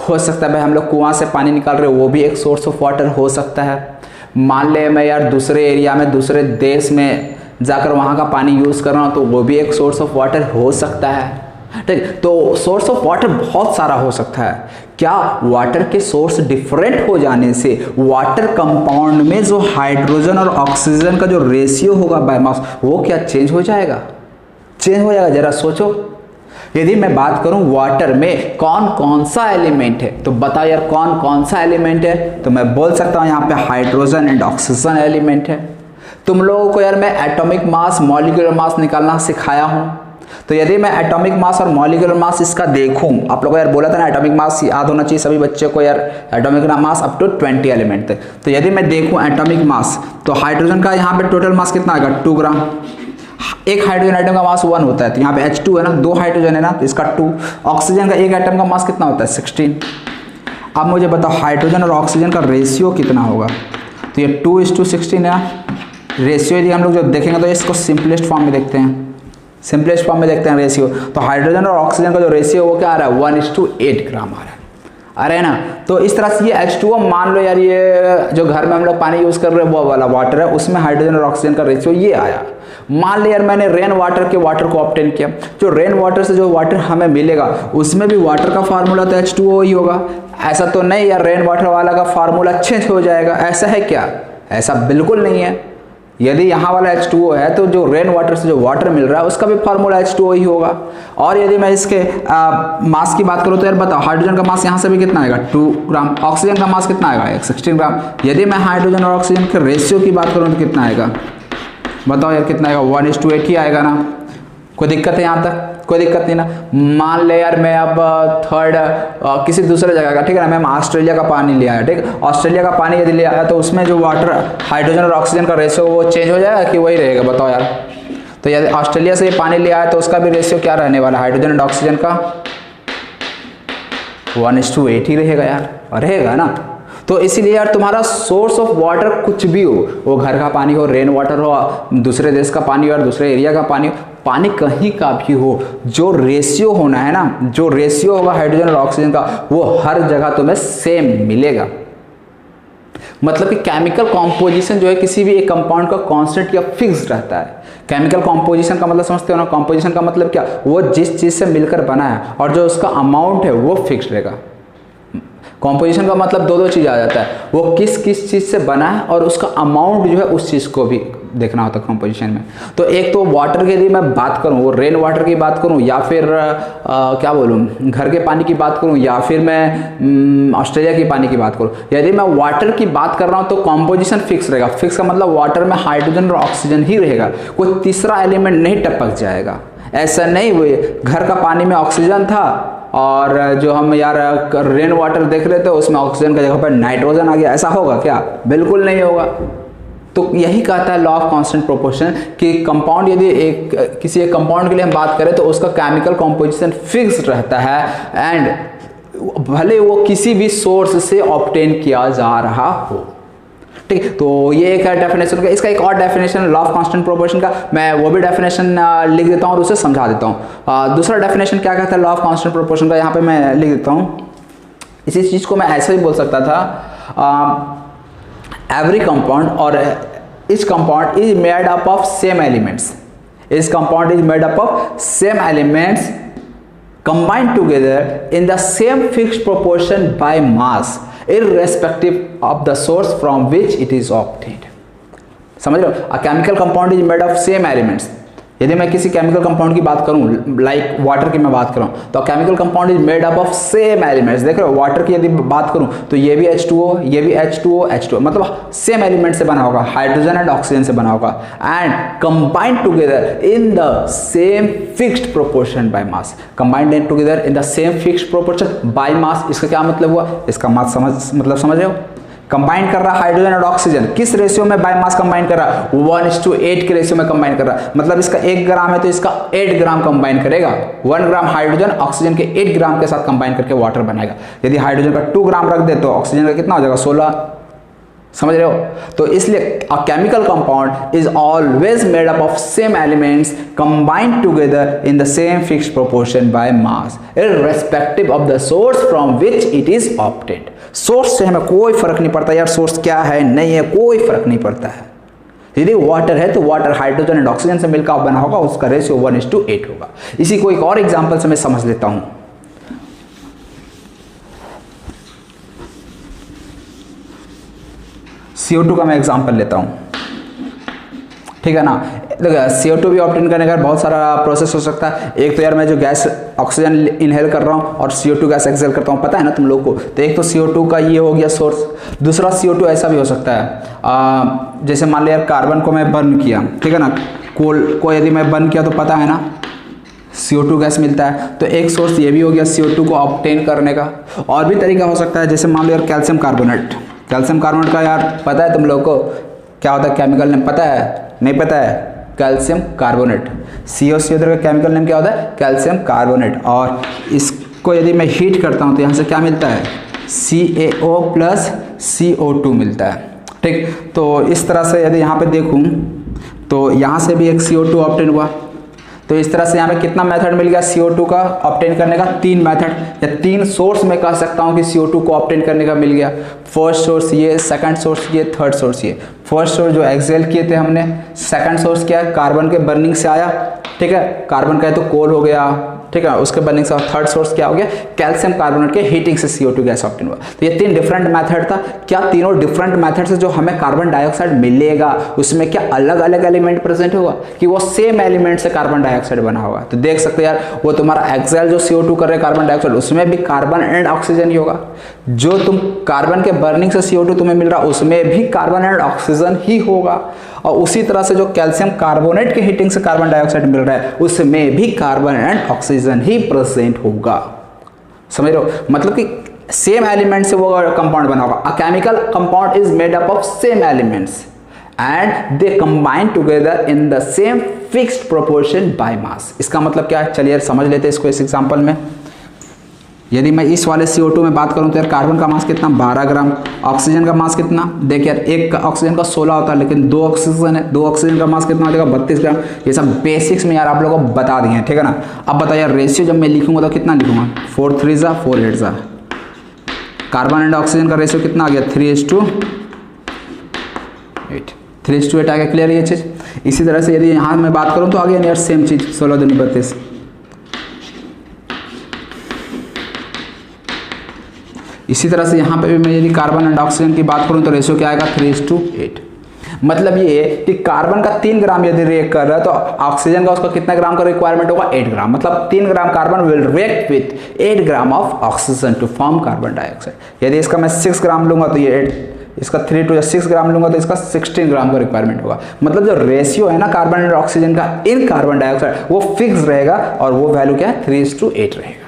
Speaker 1: भाई हम लोग कुआं से पानी निकाल रहे हैं, वो भी एक सोर्स ऑफ वाटर हो सकता है। मान ले मैं यार दूसरे एरिया में, दूसरे देश में जाकर वहाँ का पानी यूज़ कर रहा हूँ, तो वो भी एक सोर्स ऑफ वाटर हो सकता है। ठीक, तो सोर्स ऑफ वाटर बहुत सारा हो सकता है। क्या वाटर के सोर्स डिफरेंट हो जाने से वाटर कंपाउंड में जो हाइड्रोजन और ऑक्सीजन का जो रेशियो होगा बाय मास, वो क्या चेंज हो जाएगा? चेंज हो जाएगा। जरा सोचो, यदि मैं बात करूं वाटर में कौन कौन सा एलिमेंट है, तो बताओ यार कौन कौन सा एलिमेंट है? तो मैं बोल सकता हूं यहाँ पे हाइड्रोजन एंड ऑक्सीजन एलिमेंट है। तुम लोगों को यार मैं एटॉमिक मास, मॉलिक्यूलर मास निकालना सिखाया हूं। तो यदि मैं एटॉमिक मास और मॉलिक्यूलर मास इसका देखूं, आप लोगों को यार बोला था ना एटॉमिक मास याद होना चाहिए सभी बच्चों को यार, atomic mass up to 20 element थे। तो यदि मैं देखूं एटॉमिक मास, तो हाइड्रोजन का यहाँ पे टोटल मास कितना आएगा? 2 ग्राम। एक हाइड्रोजन आइटम का मास 1 होता है, तो यहाँ पे H2 है ना, 2 हाइड्रोजन है ना, तो इसका 2। ऑक्सीजन का एक एटम का मास कितना होता है? 16। अब मुझे बताओ हाइड्रोजन और ऑक्सीजन का रेशियो कितना होगा? तो ये 2:16 है रेशियो। यदि हम लोग जो देखेंगे तो इसको सिंपलेस्ट फॉर्म में देखते हैं, रेशियो। तो हाइड्रोजन और ऑक्सीजन का जो रेशियो वो क्या आ रहा है? 1:8 ग्राम आ रहा है। अरे ना, तो इस तरह से ये H2O मान लो यार, ये जो घर में हम लोग पानी यूज़ कर रहे हैं वो वाला वाटर है, उसमें हाइड्रोजन और ऑक्सीजन का रेशियो ये आया। मान लिया यार मैंने रेन वाटर के वाटर को ऑब्टेन किया, जो रेन वाटर से जो वाटर हमें मिलेगा उसमें भी वाटर का फार्मूला तो H2O ही होगा। ऐसा तो नहीं यार रेन वाटर वाला का फार्मूला चेंज हो जाएगा, ऐसा है क्या? ऐसा बिल्कुल नहीं है। यदि यहाँ वाला H2O है तो जो रेन वाटर से जो वाटर मिल रहा है उसका भी फार्मूला H2O ही होगा। और यदि मैं इसके मास की बात करूँ तो यार बताओ हाइड्रोजन का मास यहाँ से भी कितना आएगा? 2 ग्राम। ऑक्सीजन का मास कितना आएगा? 16 ग्राम। यदि मैं हाइड्रोजन और ऑक्सीजन के रेशियो की बात करूँ तो कितना आएगा? बताओ यार कितना आएगा? 1:8 ही आएगा ना। कोई दिक्कत है यहाँ तक? कोई दिक्कत नहीं ना। मान ले यार मैं अब थर्ड किसी दूसरे जगह का, ठीक है ना, मैं ऑस्ट्रेलिया का पानी ले आया, ठीक। ऑस्ट्रेलिया का पानी यदि ले आया तो उसमें जो वाटर हाइड्रोजन और ऑक्सीजन का रेशियो वो चेंज हो जाएगा कि वही रहेगा? बताओ यार। तो यदि ऑस्ट्रेलिया से ये पानी ले आया तो उसका भी रेशियो क्या रहने वाला है? हाइड्रोजन और ऑक्सीजन का 1:8 ही रहेगा यार, रहेगा ना। तो इसीलिए यार तुम्हारा सोर्स ऑफ वाटर कुछ भी हो, वो घर का पानी हो, रेन वाटर हो, दूसरे देश का पानी हो, दूसरे एरिया का पानी हो, पानी कहीं का भी हो, जो रेशियो होना है ना, जो रेशियो होगा हाइड्रोजन और ऑक्सीजन का, वो हर जगह तुम्हें सेम मिलेगा। मतलब कि केमिकल कॉम्पोजिशन जो है किसी भी एक कंपाउंड का कांस्टेंट या फिक्स्ड रहता है। केमिकल कॉम्पोजिशन का मतलब समझते हो ना? कॉम्पोजिशन का मतलब क्या? वो जिस चीज से मिलकर बना है और जो उसका अमाउंट है वो फिक्स्ड रहेगा। कॉम्पोजिशन का मतलब दो चीज आ जाता है, वो किस किस चीज से बना है और उसका अमाउंट जो है उस चीज को भी देखना होता है कॉम्पोजिशन में। तो एक तो वाटर के लिए मैं बात करूं, वो रेन वाटर की बात करूं या फिर क्या बोलूं, घर के पानी की बात करूं या फिर मैं ऑस्ट्रेलिया की पानी की बात करूं। यदि मैं वाटर की बात कर रहा हूं तो कॉम्पोजिशन फिक्स रहेगा। फिक्स का मतलब वाटर में हाइड्रोजन और ऑक्सीजन ही रहेगा, कोई तीसरा एलिमेंट नहीं टपक जाएगा। ऐसा नहीं हुए घर का पानी में ऑक्सीजन था और जो हम यार रेन वाटर देख रहे थे उसमें ऑक्सीजन की जगह पर नाइट्रोजन आ गया, ऐसा होगा क्या? बिल्कुल नहीं होगा। तो यही कहता है लॉ ऑफ कांस्टेंट प्रोपोर्शन कि कंपाउंड यदि किसी एक कंपाउंड के लिए हम बात करें तो उसका केमिकल कॉम्पोजिशन फिक्स रहता है एंड भले वो किसी भी सोर्स से ऑब्टेन किया जा रहा हो। ठीक, तो ये एक है डेफिनेशन का। इसका एक और definition law of constant proportion का, मैं वो भी डेफिनेशन लिख देता हूँ और उसे समझा देता हूँ। दूसरा डेफिनेशन क्या कहता है लॉ ऑफ कांस्टेंट प्रोपोर्शन का, यहाँ पे मैं लिख देता हूँ। इसी चीज़ को मैं ऐसे ही बोल सकता था, every compound or each compound is made up of same elements. Each compound is made up of same elements combined together in the same fixed proportion by mass, irrespective of the source from which it is obtained. समझ रहे हो? A chemical compound is made of same elements. यदि मैं किसी chemical compound की बात करूं, like water की मैं बात करूं, तो chemical compound is made up of same elements. देख रहे हो, वाटर की यदि बात करूं तो ये भी H2O, ये भी H2O, H2O, मतलब सेम एलिमेंट से बना होगा, हाइड्रोजन एंड ऑक्सीजन से बना होगा, and combined together in the same fixed proportion by mass. Combined together in the same fixed proportion by mass, इसका क्या मतलब हुआ? इसका मतलब समझ रहे हो? कंबाइन कर रहा हाइड्रोजन और ऑक्सीजन, किस रेशियो में बाय मास कंबाइन कर रहा? 1:8 के रेशियो में कंबाइन कर रहा। मतलब इसका 1 ग्राम है तो इसका 8 ग्राम कंबाइन करेगा। 1 ग्राम हाइड्रोजन ऑक्सीजन के 8 ग्राम के साथ कंबाइन करके वाटर बनाएगा। यदि हाइड्रोजन का 2 ग्राम रख दे तो ऑक्सीजन का कितना हो जाएगा? 16। समझ रहे हो? तो इसलिए a chemical compound is always made up of same elements combined together in the same fixed proportion by mass, irrespective of the source from which it is obtained. Source से हमें कोई फर्क नहीं पड़ता यार, सोर्स क्या है नहीं है, कोई फर्क नहीं पड़ता है। यदि वाटर है तो वाटर हाइड्रोजन एंड ऑक्सीजन से मिलकर बना होगा, उसका रेशियो 1:8 होगा। इसी को एक और एग्जांपल से मैं समझ लेता हूं। CO2 का मैं एग्जांपल लेता हूं, ठीक है ना। देखो CO2 भी ऑब्टेन करने का बहुत सारा प्रोसेस हो सकता है। एक तो यार मैं जो गैस ऑक्सीजन इनहेल कर रहा हूँ और CO2 गैस एक्सहेल करता हूँ, पता है ना तुम लोग को। तो एक तो CO2 का ये हो गया सोर्स। दूसरा CO2 ऐसा भी हो सकता है, जैसे मान लिया कार्बन को मैं बर्न किया, ठीक है ना, कोल को यदि मैं बर्न किया तो पता है ना CO2 गैस मिलता है। तो एक सोर्स ये भी हो गया CO2 को ऑब्टेन करने का। और भी तरीका हो सकता है, जैसे मान लो यार कैल्शियम कार्बोनेट। कैल्शियम कार्बोनेट का यार पता है तुम लोग को क्या होता है केमिकल नेम? पता है? नहीं पता है? Calcium carbonate. COCO का केमिकल नेम क्या होता है? Calcium carbonate. और इसको यदि मैं हीट करता हूँ तो यहाँ से क्या मिलता है? CaO प्लस CO2 मिलता है। ठीक, तो इस तरह से यदि यहाँ पे देखूँ तो यहाँ से भी एक CO2 ऑब्टेन हुआ। तो इस तरह से यहाँ पे कितना मेथड मिल गया CO2 का ऑब्टेन करने का? 3 मेथड या 3 सोर्स में कह सकता हूँ कि CO2 को ऑब्टेन करने का मिल गया। फर्स्ट सोर्स ये, सेकंड सोर्स ये, थर्ड सोर्स ये। फर्स्ट सोर्स जो एक्सहेल किए थे हमने, सेकंड सोर्स क्या है? कार्बन के बर्निंग से आया, ठीक है, कार्बन का है तो कोल हो गया, ठीक है, उसके बर्निंग से। थर्ड सोर्स क्या हो गया? कैल्शियम कार्बोनेट के हीटिंग से CO2 गैस ऑब्टेन हुआ। तो ये 3 डिफरेंट मेथड था। क्या तीनों डिफरेंट मेथड से जो हमें कार्बन डाइऑक्साइड मिलेगा उसमें क्या अलग अलग एलिमेंट प्रेजेंट होगा कि वो सेम एलिमेंट से कार्बन डाइऑक्साइड बना होगा? तो देख सकते यार, वो तुम्हारा एक्सहेल जो CO2 कर रहे हैं कार्बन डाइऑक्साइड, उसमें भी कार्बन एंड ऑक्सीजन ही होगा। जो तुम कार्बन के बर्निंग से CO2 तुम्हें मिल रहा उसमें भी कार्बन एंड ऑक्सीजन ही होगा। और उसी तरह से जो कैल्शियम कार्बोनेट के हीटिंग से कार्बन डाइऑक्साइड मिल रहा है उसमें भी carbon and oxygen he present होगा। समझ रहे हो? मतलब कि सेम एलिमेंट से वो कंपाउंड बना होगा। A chemical compound is made up of same elements and they combine together in the same fixed proportion by mass. इसका मतलब क्या है? चलिए समझ लेते हैं इसको इस एग्जांपल में। यदि मैं इस वाले CO2 में बात करूं तो यार कार्बन का मास कितना? 12 ग्राम। ऑक्सीजन का मास कितना? देख यार, एक ऑक्सीजन का 16 होता है लेकिन 2 ऑक्सीजन है, 2 ऑक्सीजन का मास कितना हो जाएगा? 32 ग्राम। ये सब बेसिक्स में यार आप लोगों को बता दिए हैं, ठीक है ना। अब बताइए रेशियो जब मैं लिखूंगा तो कितना लिखूंगा? 4 3 जा 4 8 जा। कार्बन एंड ऑक्सीजन का रेशियो कितना आ गया? 3:8। 3:8 आ गया। क्लियर ये चीज़? इसी तरह से यदि यहाँ मैं बात करूँ तो आ गया यार सेम चीज़, 16 दूनी 32। इसी तरह से यहाँ पे भी मैं यदि कार्बन एंड ऑक्सीजन की बात करूँ तो रेशियो क्या आएगा? 3:8। मतलब ये कि कार्बन का 3 ग्राम यदि रिएक्ट कर रहा है तो ऑक्सीजन का उसका कितना ग्राम का रिक्वायरमेंट होगा? 8 ग्राम। मतलब 3 gram carbon will react with 8 gram of oxygen to form carbon dioxide. यदि इसका मैं 6 ग्राम लूंगा तो ये 8, इसका 3 to 6 ग्राम लूंगा तो इसका 16 ग्राम का रिक्वायरमेंट होगा। मतलब जो रेशियो है ना कार्बन एंड ऑक्सीजन का इन कार्बन डाइऑक्साइड वो फिक्स रहेगा और वो वैल्यू क्या है? 3:8 रहेगा।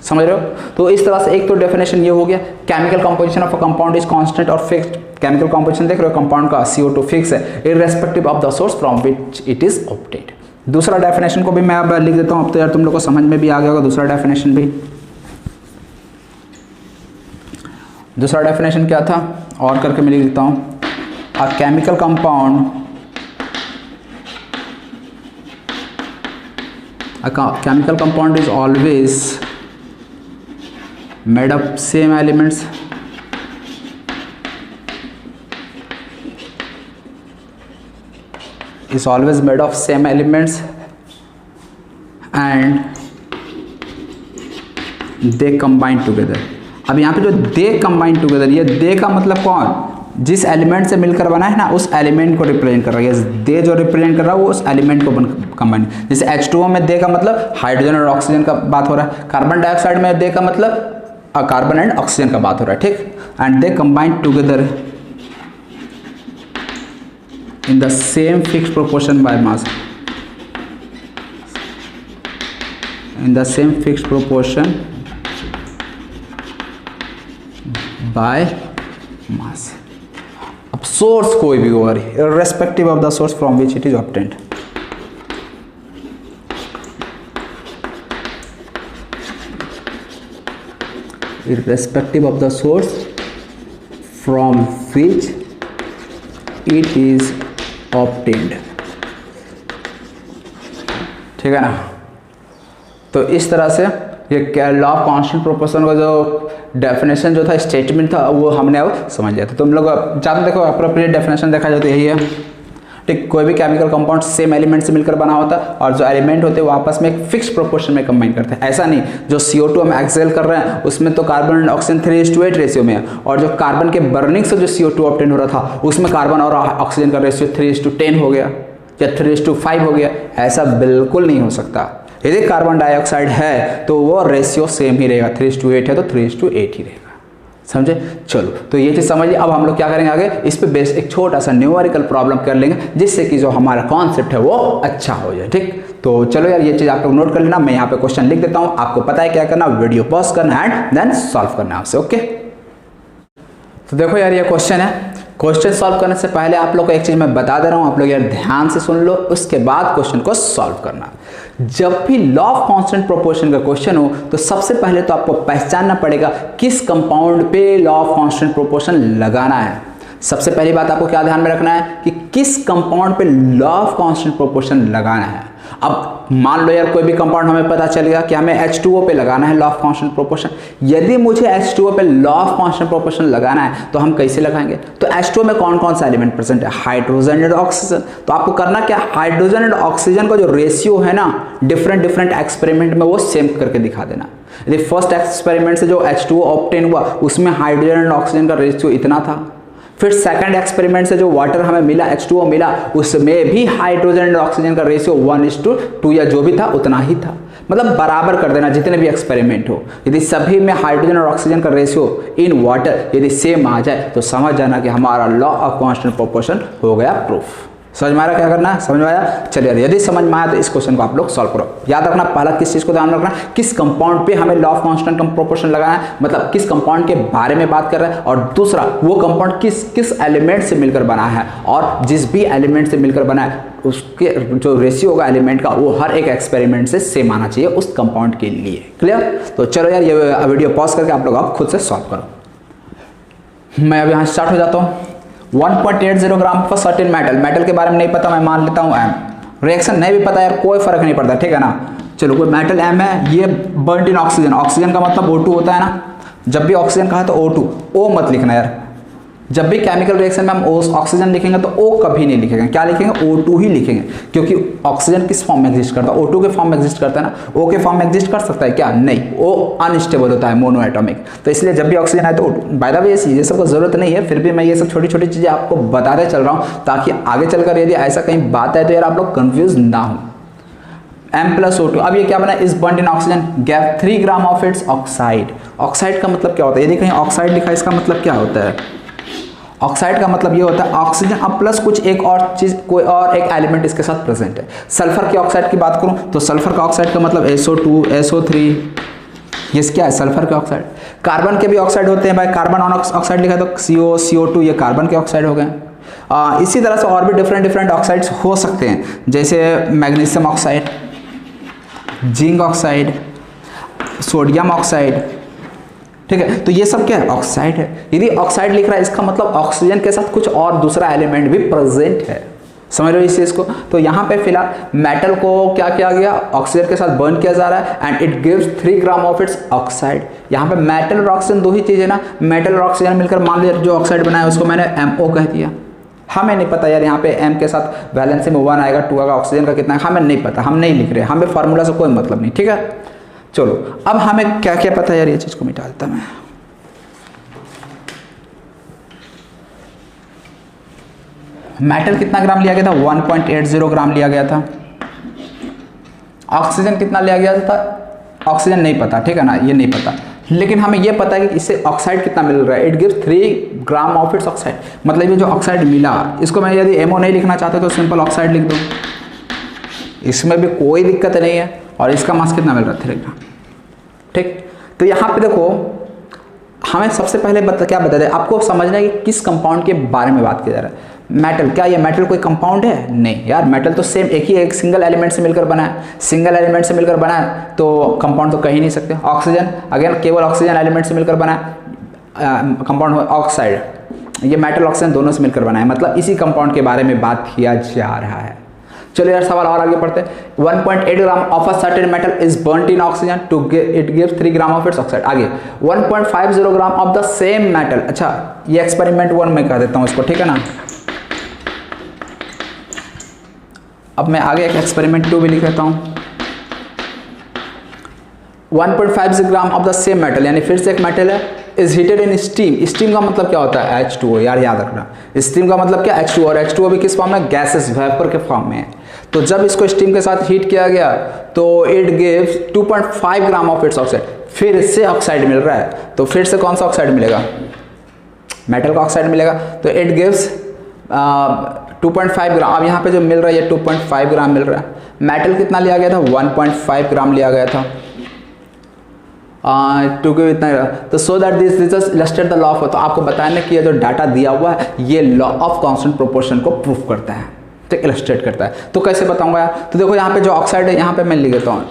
Speaker 1: समझ रहे हो? तो इस तरह से एक तो डेफिनेशन ये हो गया, chemical composition of a compound is constant और फिक्स्ड। केमिकल कंपोजिशन देख रहे हो, कंपाउंड का CO2 फिक्स है irrespective of the source from which it is obtained. दूसरा डेफिनेशन को भी मैं अब लिख देता हूं, अब तो यार तुम लोग को समझ में भी आ गया होगा दूसरा डेफिनेशन भी। दूसरा डेफिनेशन क्या था और करके मैं लिख देता हूं, a chemical compound, a chemical compound is always made of same elements and they combine together। अब यहाँ पे जो they combine together, ये they का मतलब कौन, जिस एलिमेंट से मिलकर बना है ना उस एलिमेंट को रिप्रेजेंट कर रहा है। दे जो रिप्रेजेंट कर रहा है वो उस एलिमेंट को कंबाइन, जैसे H2O में दे का मतलब हाइड्रोजन और ऑक्सीजन का बात हो रहा है, कार्बन डाइऑक्साइड में दे का मतलब कार्बन एंड ऑक्सीजन का बात हो रहा है, ठीक। And they combine together in the same fixed proportion by mass, in the same fixed proportion by mass. अब सोर्स कोई भी हो, irrespective of the source from which it is obtained। irrespective of the source from which it is obtained, ठीक है ना। तो इस तरह से ये लॉ ऑफ कांस्टेंट प्रोपोर्शन का जो डेफिनेशन जो था, स्टेटमेंट था, वो हमने अब समझ लिया था। तुम लोग ज़्यादा देखो अप्रोप्रिएट डेफिनेशन देखा जाए तो यही है, ठीक। कोई भी केमिकल कंपाउंड सेम एलिमेंट से मिलकर बना होता है और जो एलिमेंट होते हैं वो आपस में एक फिक्स प्रोपोर्शन में कंबाइन करते हैं। ऐसा नहीं जो CO2 हम एक्सेल कर रहे हैं उसमें तो कार्बन एंड ऑक्सीजन 3:8 रेशियो में है, और जो कार्बन के बर्निंग से जो CO2 ऑब्टेन हो रहा था उसमें कार्बन और ऑक्सीजन का रेशियो 3:10 हो गया या 3:5 हो गया। ऐसा बिल्कुल नहीं हो सकता। यदि कार्बन डाइऑक्साइड है तो वो रेशियो सेम ही रहेगा, 3:8 है तो 3:8 ही रहेगा, समझे। चलो तो ये चीज समझिए। अब हम लोग क्या करेंगे आगे, इस पे बेस एक छोटा सा न्यूमेरिकल प्रॉब्लम कर लेंगे जिससे कि जो हमारा कॉन्सेप्ट है वो अच्छा हो जाए, ठीक। तो चलो यार ये चीज आप लोग नोट कर लेना, मैं यहाँ पे क्वेश्चन लिख देता हूँ, आपको पता है क्या करना, वीडियो पॉज करना एंड देन सॉल्व करना आपसे, ओके। तो देखो यार ये क्वेश्चन है, क्वेश्चन सॉल्व करने से पहले आप लोग को एक चीज मैं बता दे रहा हूँ, आप लोग यार ध्यान से सुन लो, उसके बाद क्वेश्चन को सॉल्व करना। जब भी लॉ ऑफ कांस्टेंट प्रोपोर्शन का क्वेश्चन हो तो सबसे पहले तो आपको पहचानना पड़ेगा किस कंपाउंड पे लॉ ऑफ कांस्टेंट प्रोपोर्शन लगाना है। सबसे पहली बात आपको क्या ध्यान में रखना है कि किस कंपाउंड पे लॉ ऑफ कांस्टेंट प्रोपोर्शन लगाना है। अब मान लो यार कोई भी कंपाउंड हमें पता चल गया कि हमें H2O पे लगाना है लॉ ऑफ कांस्टेंट प्रोपोर्शन। यदि मुझे H2O पे लॉ ऑफ कांस्टेंट प्रोपोर्शन लगाना है तो हम कैसे लगाएंगे, तो H2O में कौन कौन सा एलिमेंट प्रेजेंट है, हाइड्रोजन एंड ऑक्सीजन। तो आपको करना क्या, हाइड्रोजन एंड ऑक्सीजन का जो रेशियो है ना डिफरेंट एक्सपेरिमेंट में वो सेम करके दिखा देना। यदि फर्स्ट एक्सपेरिमेंट से जो H2O ऑब्टेन हुआ उसमें हाइड्रोजन एंड ऑक्सीजन का रेशियो इतना था, फिर सेकंड एक्सपेरिमेंट से जो वाटर हमें मिला H2O मिला उसमें भी हाइड्रोजन एंड ऑक्सीजन का रेशियो 1:2 या जो भी था उतना ही था। मतलब बराबर कर देना जितने भी एक्सपेरिमेंट हो। यदि सभी में हाइड्रोजन और ऑक्सीजन का रेशियो इन वाटर यदि सेम आ जाए तो समझ जाना कि हमारा लॉ ऑफ कांस्टेंट प्रोपोर्शन हो गया प्रूफ। समझ में आ रहा क्या करना है, समझ में आया। चलिए यदि समझ में आया तो इस क्वेश्चन को आप लोग सॉल्व करो। याद रखना पहला किस चीज को ध्यान रखना, किस कंपाउंड पे हमें लॉ ऑफ कांस्टेंट प्रोपोर्शन लगाना है, मतलब किस कंपाउंड के बारे में बात कर रहा है, और दूसरा वो कंपाउंड किस एलिमेंट से मिलकर बना है, और जिस भी एलिमेंट से मिलकर बना है उसके जो रेशियो होगा एलिमेंट का वो हर एक एक्सपेरिमेंट से सेम आना चाहिए उस कंपाउंड के लिए। क्लियर। तो चलो यार ये वीडियो पॉज करके आप लोग आप खुद से सॉल्व करो। मैं अब यहाँ स्टार्ट हो जाता हूँ। 1.80 ग्राम फॉर सर्टेन मेटल के बारे में नहीं पता, मैं मान लेता हूँ M। रिएक्शन नहीं भी पता यार कोई फर्क नहीं पड़ता, ठीक है ना। चलो कोई मेटल M है, ये बर्न्ड इन ऑक्सीजन, ऑक्सीजन का मतलब O2 होता है ना, जब भी ऑक्सीजन कहा तो O2, O मत लिखना यार। जब भी केमिकल रिएक्शन में हम ऑक्सीजन लिखेंगे तो O कभी नहीं लिखेंगे, क्या लिखेंगे, O2 ही लिखेंगे, क्योंकि ऑक्सीजन किस फॉर्म में एग्जिस्ट करता है, O2 के फॉर्म में एग्जिस्ट करता है ना। O के फॉर्म में एग्जिस्ट कर सकता है क्या, नहीं, O अनस्टेबल होता है, मोनो एटॉमिक। तो इसलिए जब भी ऑक्सीजन आए तो O2। बाय द वे ये सब को जरूरत नहीं है, फिर भी मैं ये सब छोटी छोटी चीजें आपको बताते चल रहा हूँ ताकि आगे चलकर यदि ऐसा कहीं बात है तो यार आप लोग कंफ्यूज ना हो। M+O2, अब ये क्या बना, इस bond in oxygen gap 3 gram of its oxide. Oxide का मतलब क्या होता है, यदि कहीं ऑक्साइड लिखा है इसका मतलब क्या होता है, ऑक्साइड का मतलब ये होता है ऑक्सीजन अब प्लस कुछ एक और चीज, कोई और एक एलिमेंट इसके साथ प्रेजेंट है। सल्फर के ऑक्साइड की बात करूं तो सल्फर का ऑक्साइड का मतलब SO2 SO3 ये क्या है, सल्फर के ऑक्साइड। कार्बन के भी ऑक्साइड होते हैं भाई, कार्बन ऑक्साइड लिखा तो CO, CO2 ये कार्बन के ऑक्साइड हो गए। इसी तरह से और भी डिफरेंट ऑक्साइड्स हो सकते हैं, जैसे magnesium oxide, zinc oxide, sodium oxide, ठीक है। तो ये सब क्या है, ऑक्साइड है। यदि ऑक्साइड लिख रहा है इसका मतलब ऑक्सीजन के साथ कुछ और दूसरा एलिमेंट भी प्रेजेंट है, समझ रहे हो इस चीज को। तो यहाँ पे फिलहाल मेटल को क्या किया गया, ऑक्सीजन के साथ बर्न किया जा रहा है and it gives 3 gram of its oxide. यहाँ पे मेटल और ऑक्सीजन दो ही चीज है ना, मेटल और ऑक्सीजन मिलकर मान लीजिए जो ऑक्साइड बनाया उसको मैंने MO कह दिया। हमें नहीं पता यार यहाँ पे M के साथ वैलेंसी में 1 आएगा, 2 आएगा, ऑक्सीजन का कितना है हमें नहीं पता, हम नहीं लिख रहे, हमें फार्मूला से कोई मतलब नहीं, ठीक है। चलो अब हमें क्या क्या पता है यार, ये चीज को मिटा देता मैं। मेटल कितना ग्राम लिया गया था, 1.80 ग्राम लिया गया था। ऑक्सीजन कितना लिया गया था, ऑक्सीजन नहीं पता, ठीक है ना, ये नहीं पता, लेकिन हमें ये पता है कि इससे ऑक्साइड कितना मिल रहा है, it gives 3 gram of its oxide. मतलब ये जो ऑक्साइड मिला इसको मैं यदि MO नहीं लिखना चाहता तो सिंपल ऑक्साइड लिख दो, इसमें भी कोई दिक्कत नहीं है। और इसका मास कितना मिल रहा है, 3 ग्राम, ठीक। तो यहाँ पे देखो हमें सबसे पहले क्या बता दें, आपको समझना है कि किस कंपाउंड के बारे में बात किया जा रहा है। मेटल, क्या ये मेटल कोई कंपाउंड है, नहीं यार, मेटल तो सेम एक सिंगल एलिमेंट से मिलकर बना है, सिंगल एलिमेंट से मिलकर बना है तो कंपाउंड तो कह ही नहीं सकते। ऑक्सीजन अगेन केवल ऑक्सीजन एलिमेंट से मिलकर बना है, कंपाउंड ऑक्साइड, ये मेटल ऑक्सीजन दोनों से मिलकर बना है, मतलब इसी कंपाउंड के बारे में बात किया जा रहा है। चलो यार सवाल और आगे पढ़ते हैं। 1.8 gram of a certain metal is burned in oxygen to it gives 3 gram of its oxide. आगे 1.50 gram of the same metal, अच्छा ये एक्सपेरिमेंट 1 में कह देता हूँ इसको, ठीक है ना। अब मैं आगे एक एक्सपेरिमेंट 2 भी लिख देता हूँ। 1.50 gram of the same metal, यानी फिर से एक मेटल है, is heated in steam. Steam का मतलब क्या होता है, H2O, यार याद रखना, स्टीम का मतलब क्या, H2O, और H2O भी किस फॉर्म में, गैसेस, वेपर के फॉर्म में है। तो जब इसको स्टीम के साथ हीट किया गया तो it gives 2.5 gram of its oxide, फिर इससे ऑक्साइड मिल रहा है। तो फिर से कौन सा ऑक्साइड मिलेगा, मेटल का ऑक्साइड मिलेगा। तो इट गिव्स 2.5 ग्राम। अब यहाँ पे जो मिल रहा है ये 2.5 ग्राम मिल रहा है। मेटल कितना लिया गया था, 1.5 ग्राम लिया गया था, इतना। तो so that this illustrate the law of, तो आपको बताने कि ये जो डाटा दिया हुआ है ये लॉ ऑफ कांस्टेंट प्रोपोर्शन को प्रूफ करता है, तो इलस्ट्रेट करता है। तो कैसे बताऊंगा यार, तो देखो यहाँ पे जो ऑक्साइड है यहाँ पे मैं लिख देता हूँ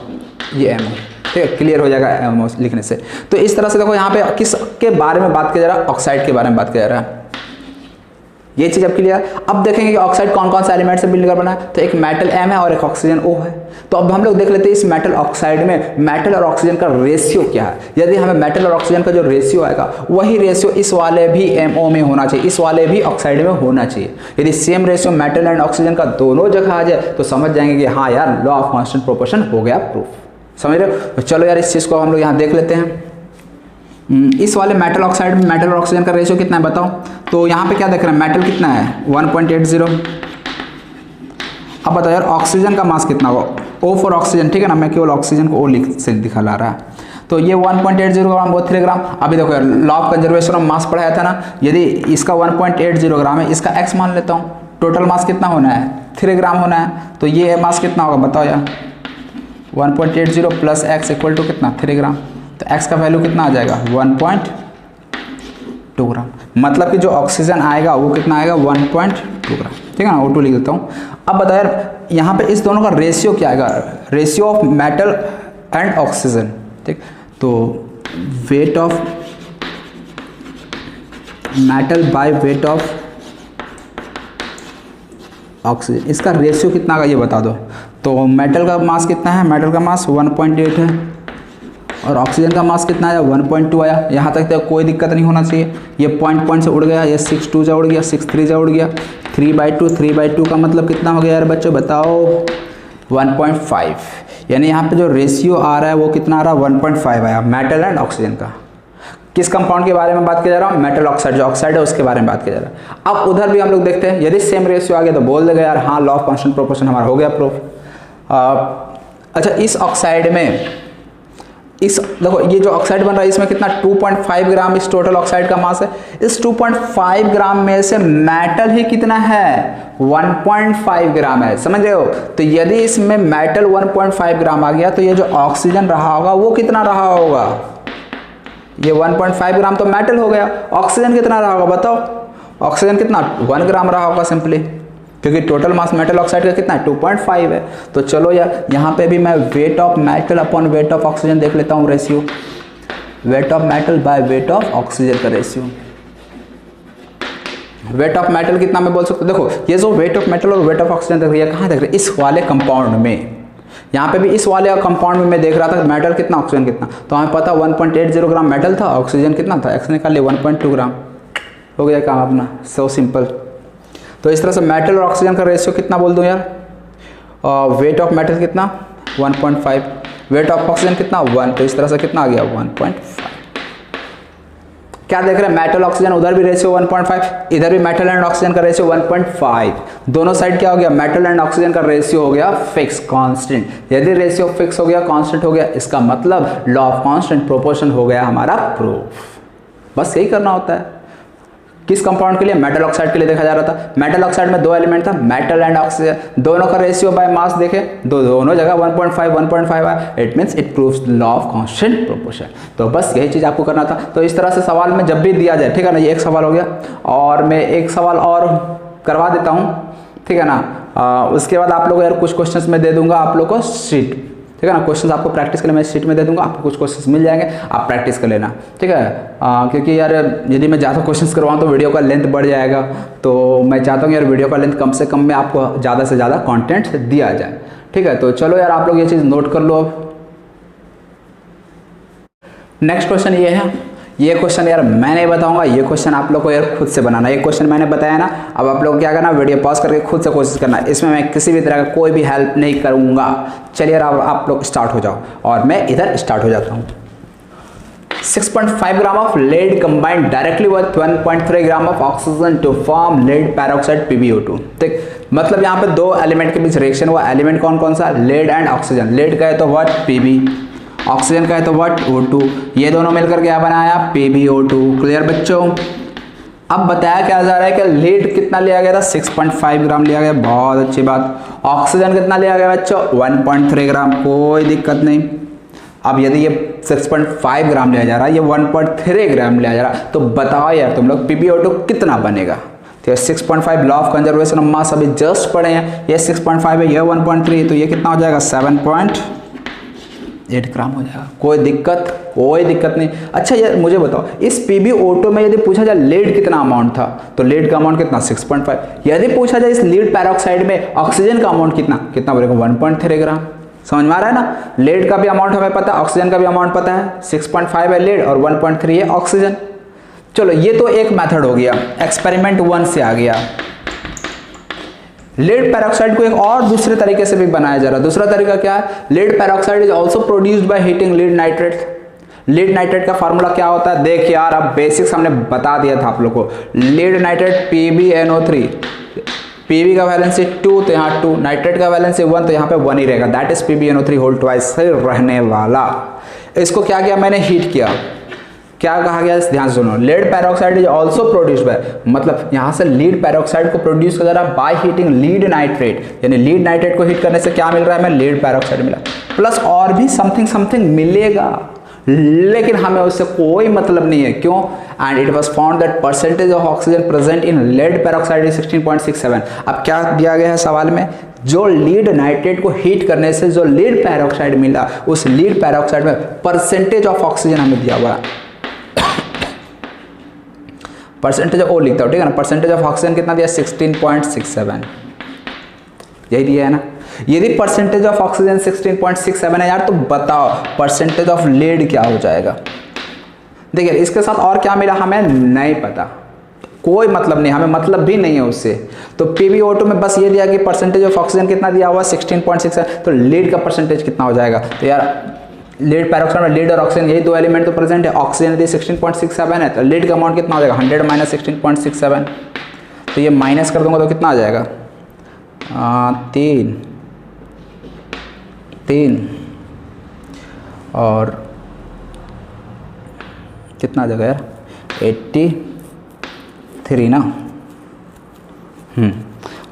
Speaker 1: ये MO, ठीक है, क्लियर हो जाएगा MO लिखने से। तो इस तरह से देखो यहाँ पे किसके बारे में बात किया जा रहा है, ऑक्साइड के बारे में बात किया जा रहा है, ये चीज अब क्लियर। अब देखेंगे कि ऑक्साइड कौन कौन से एलिमेंट से मिलकर बना है, तो एक मेटल M है और एक ऑक्सीजन O है। तो अब हम लोग देख लेते हैं इस मेटल ऑक्साइड में मेटल और ऑक्सीजन का रेशियो क्या है। यदि हमें मेटल और ऑक्सीजन का जो रेशियो आएगा वही रेशियो इस वाले भी MO में होना चाहिए, इस वाले भी ऑक्साइड में होना चाहिए। यदि same ratio metal and oxygen का दोनों जगह आ जाए तो समझ जाएंगे कि हाँ यार लॉ ऑफ कांस्टेंट प्रोपोर्शन हो गया प्रूफ, समझ रहे हो। तो चलो यार इस चीज को हम लोग यहाँ देख लेते हैं। इस वाले मेटल ऑक्साइड में मेटल और ऑक्सीजन का रेशियो कितना है बताओ। तो यहाँ पे क्या देख रहे हैं, मेटल कितना है 1.80। अब बताओ यार ऑक्सीजन का मास कितना होगा, O फॉर ऑक्सीजन, ठीक है ना, मैं केवल ऑक्सीजन को O लिख से दिखा ला रहा है। तो ये 1.80 ग्राम, वो 3 ग्राम। अभी देखो यार लॉ ऑफ कंजर्वेशन ऑफ मास पढ़ाया था ना, यदि इसका 1.80 ग्राम है, इसका x मान लेता हूँ, टोटल मास कितना होना है 3 ग्राम होना है। तो ये मास कितना होगा बताओ यार, 1.80 प्लस x इक्वल टू कितना 3 ग्राम। तो x का वैल्यू कितना आ जाएगा 1.2 ग्राम। मतलब कि जो ऑक्सीजन आएगा वो कितना आएगा 1.2 ग्राम, ठीक है ना, O2 लिख देता हूँ। अब बताओ यार यहाँ पे इस दोनों का रेशियो क्या आएगा, ratio of metal and oxygen, ठीक। तो weight of metal by weight of oxygen, इसका रेशियो कितना का ये बता दो। तो मेटल का मास कितना है, मेटल का मास 1.8 है और ऑक्सीजन का मास कितना आया 1.2 आया। यहाँ तक तो कोई दिक्कत नहीं होना चाहिए। ये पॉइंट से उड़ गया, ये 6 जा उड़ गया, 6 जा उड़ गया, 3/2 का मतलब कितना हो गया यार बच्चों बताओ 1.5। यानी यहाँ पे जो रेशियो आ रहा है वो कितना आ रहा है 1.5 आया मेटल एंड ऑक्सीजन का। किस कंपाउंड के बारे में बात किया जा रहा है, मेटल ऑक्साइड, जो ऑक्साइड है उसके बारे में बात किया जा रहा है। अब उधर भी हम लोग देखते हैं, यदि सेम रेशियो आ गया तो बोल देगा यार हाँ लॉ ऑफ कांस्टेंट प्रोपोर्शन हमारा हो गया प्रूफ। अच्छा इस ऑक्साइड में इस देखो ये जो ऑक्साइड बन रहा है इसमें कितना 2.5 ग्राम इस टोटल ऑक्साइड का मास है। इस 2.5 ग्राम में से मेटल ही कितना है 1.5 ग्राम है, समझ रहे हो। तो यदि इसमें मेटल 1.5 ग्राम आ गया तो ये जो ऑक्सीजन रहा होगा वो कितना रहा होगा ये 1.5 ग्राम तो मेटल हो गया। ऑक्सीजन कितना रहा होगा बताओ? ऑक्सीजन कितना 1 ग्राम रहा होगा सिंपली, क्योंकि टोटल मास मेटल ऑक्साइड का कितना है 2.5 है। तो चलो यार यहाँ पे भी मैं weight of metal upon weight of oxygen देख लेता हूँ ratio, weight of metal by weight of oxygen का रेशियो। वेट ऑफ मेटल कितना मैं बोल सकता हूँ? देखो ये जो वेट ऑफ मेटल और वेट ऑफ ऑक्सीजन देख रही है, कहाँ देख रहे हैं? इस वाले कंपाउंड में। यहाँ पे भी इस वाले कंपाउंड में मैं देख रहा था मेटल कितना ऑक्सीजन कितना, तो हमें पता 1.80 ग्राम मेटल था, ऑक्सीजन कितना था, एक्स निकाल लिया 1.2 ग्राम, हो गया काम अपना, सो सिंपल। तो इस तरह से मेटल और ऑक्सीजन का रेशियो कितना बोल दूँ यार? वेट ऑफ मेटल कितना 1.5, वेट ऑफ ऑक्सीजन कितना 1, तो इस तरह से कितना आ गया 1.5। क्या देख रहे हैं? मेटल ऑक्सीजन, उधर भी रेशियो 1.5, इधर भी मेटल एंड ऑक्सीजन का रेशियो 1.5। दोनों साइड क्या हो गया? मेटल एंड ऑक्सीजन का रेशियो हो गया फिक्स कांस्टेंट। यदि रेशियो फिक्स हो गया, कांस्टेंट हो गया, इसका मतलब लॉ ऑफ कांस्टेंट प्रोपोर्शन हो गया हमारा प्रूफ। बस यही करना होता है। किस कंपाउंड के लिए? मेटल ऑक्साइड के लिए देखा जा रहा था। मेटल ऑक्साइड में 2 एलिमेंट था, मेटल एंड ऑक्सीजन, दोनों का रेशियो बाय मास देखे, दोनों जगह 1.5 है, it means it proves law of constant proportion. तो बस यही चीज आपको करना था। तो इस तरह से सवाल में जब भी दिया जाए, ठीक है ना, ये एक सवाल हो गया, और मैं एक सवाल और करवा देता हूँ, ठीक है ना। उसके बाद आप लोग यार कुछ क्वेश्चंस में दे दूंगा आप लोग को शीट, ठीक है ना। क्वेश्चंस आपको प्रैक्टिस के लिए मैं शीट में दे दूंगा, आपको कुछ क्वेश्चंस मिल जाएंगे, आप प्रैक्टिस कर लेना, ठीक है। क्योंकि यार यदि मैं ज़्यादा क्वेश्चंस करवाऊँ तो वीडियो का लेंथ बढ़ जाएगा, तो मैं चाहता हूँ यार वीडियो का लेंथ कम से कम में आपको ज़्यादा से ज़्यादा कंटेंट दिया जाए, ठीक है। तो चलो यार आप लोग ये चीज़ नोट कर लो। अब नेक्स्ट क्वेश्चन ये है, ये क्वेश्चन यार मैं नहीं बताऊंगा, ये क्वेश्चन आप लोग को यार खुद से बनाना। ये क्वेश्चन मैंने बताया ना, अब आप लोग क्या करना, वीडियो पॉज करके खुद से कोशिश करना, इसमें मैं किसी भी तरह का कोई भी हेल्प नहीं करूंगा। चलिए यार आप लोग स्टार्ट हो जाओ, और मैं इधर स्टार्ट हो जाता हूँ। 6.5 gram of lead combined directly with 1.3 gram of oxygen to form lead peroxide PbO2। ठीक, मतलब यहाँ पे 2 एलिमेंट के बीच रिएक्शन हुआ। एलिमेंट कौन कौन सा? lead and oxygen. lead का है तो व्हाट? Pb, ऑक्सीजन का है तो व्हाट? O2। ये दोनों मिलकर क्या बनाया? PbO2। क्लियर बच्चों? अब बताया क्या जा रहा है कि लीड कितना लिया गया था? 6.5 ग्राम लिया गया, बहुत अच्छी बात। ऑक्सीजन कितना लिया गया बच्चों? 1.3 ग्राम, कोई दिक्कत नहीं। अब यदि ये 6.5 ग्राम लिया जा रहा है, ये 1.3 ग्राम लिया जा रहा है, तो बताओ यार तुम लोग PbO2 कितना बनेगा? तो 6.5 लॉ ऑफ कंजर्वेशन ऑफ मास अभी जस्ट पढ़े हैं, ये 6.5 है, ये 1.3 है, तो ये कितना हो जाएगा? 7.8 ग्राम हो जाएगा। कोई दिक्कत नहीं। अच्छा यार मुझे बताओ, इस PbO2 में यदि पूछा जाए लीड कितना अमाउंट था, तो लीड का अमाउंट कितना? 6.5। यदि पूछा जाए इस लीड पैरोक्साइड में ऑक्सीजन का अमाउंट कितना बोलेगा? 1.3 ग्राम। समझ में आ रहा है ना? लीड का भी अमाउंट हमें पता है, ऑक्सीजन का भी अमाउंट पता है। 6.5 है लीड और 1.3 है ऑक्सीजन। चलो ये तो एक मेथड हो गया, एक्सपेरिमेंट 1 से आ गया। लीड पैरोक्साइड को एक और दूसरे तरीके से भी बनाया जा रहा है। दूसरा तरीका क्या है? Lead peroxide is also produced by heating lead nitrate. Lead nitrate का फार्मूला क्या होता है? देख यार, अब बेसिक्स हमने बता दिया था आप लोग को। लीड नाइट्रेट PbNO3, Pb का वैलेंसी 2 तो यहाँ 2, नाइट्रेट का वैलेंसी 1 तो यहाँ पे 1 ही रहेगा, that is PbNO3 whole twice रहने वाला। इसको क्या किया मैंने? हीट किया। क्या कहा गया? ध्यान से सुनो, lead peroxide is also produced by, मतलब यहाँ से लीड पैरोक्साइड को प्रोड्यूस कर रहा है बाय हीटिंग लीड नाइट्रेट, यानी लीड नाइट्रेट को हीट करने से क्या मिल रहा है? हमें लीड पैरोक्साइड मिला, प्लस और भी समथिंग मिलेगा, लेकिन हमें उससे कोई मतलब नहीं है। क्यों? And it was found that percentage of oxygen present in lead peroxide is 16.67। अब क्या दिया गया है सवाल में? जो लीड नाइट्रेट को हीट करने से जो लीड पैरोक्साइड मिला, उस लीड पैरोक्साइड में परसेंटेज ऑफ ऑक्सीजन हमें दिया हुआ है। परसेंटेज ऑफ ओ लिखता हूँ, ठीक है ना। परसेंटेज ऑफ ऑक्सीजन कितना दिया? 16.67, यही दिया है ना। यदि परसेंटेज ऑफ ऑक्सीजन 16.67 है यार, तो बताओ परसेंटेज ऑफ लीड क्या हो जाएगा? देखिए इसके साथ और क्या मिला हमें नहीं पता, कोई मतलब नहीं, हमें मतलब भी नहीं है उससे। तो PbO2 में बस ये दिया कि परसेंटेज ऑफ ऑक्सीजन कितना दिया हुआ? 16.67, तो लीड का परसेंटेज कितना हो जाएगा? तो यार लीड पैरोक्साइड में लीड और ऑक्सीजन यही 2 एलिमेंट तो प्रेजेंट है। ऑक्सीजन यदि 16.67 है, तो लीड का अमाउंट कितना हो जाएगा? 100 माइनस 16.67, तो ये माइनस कर दूंगा तो कितना आ जाएगा? 3 और कितना आ जाएगा यार? 83 ना,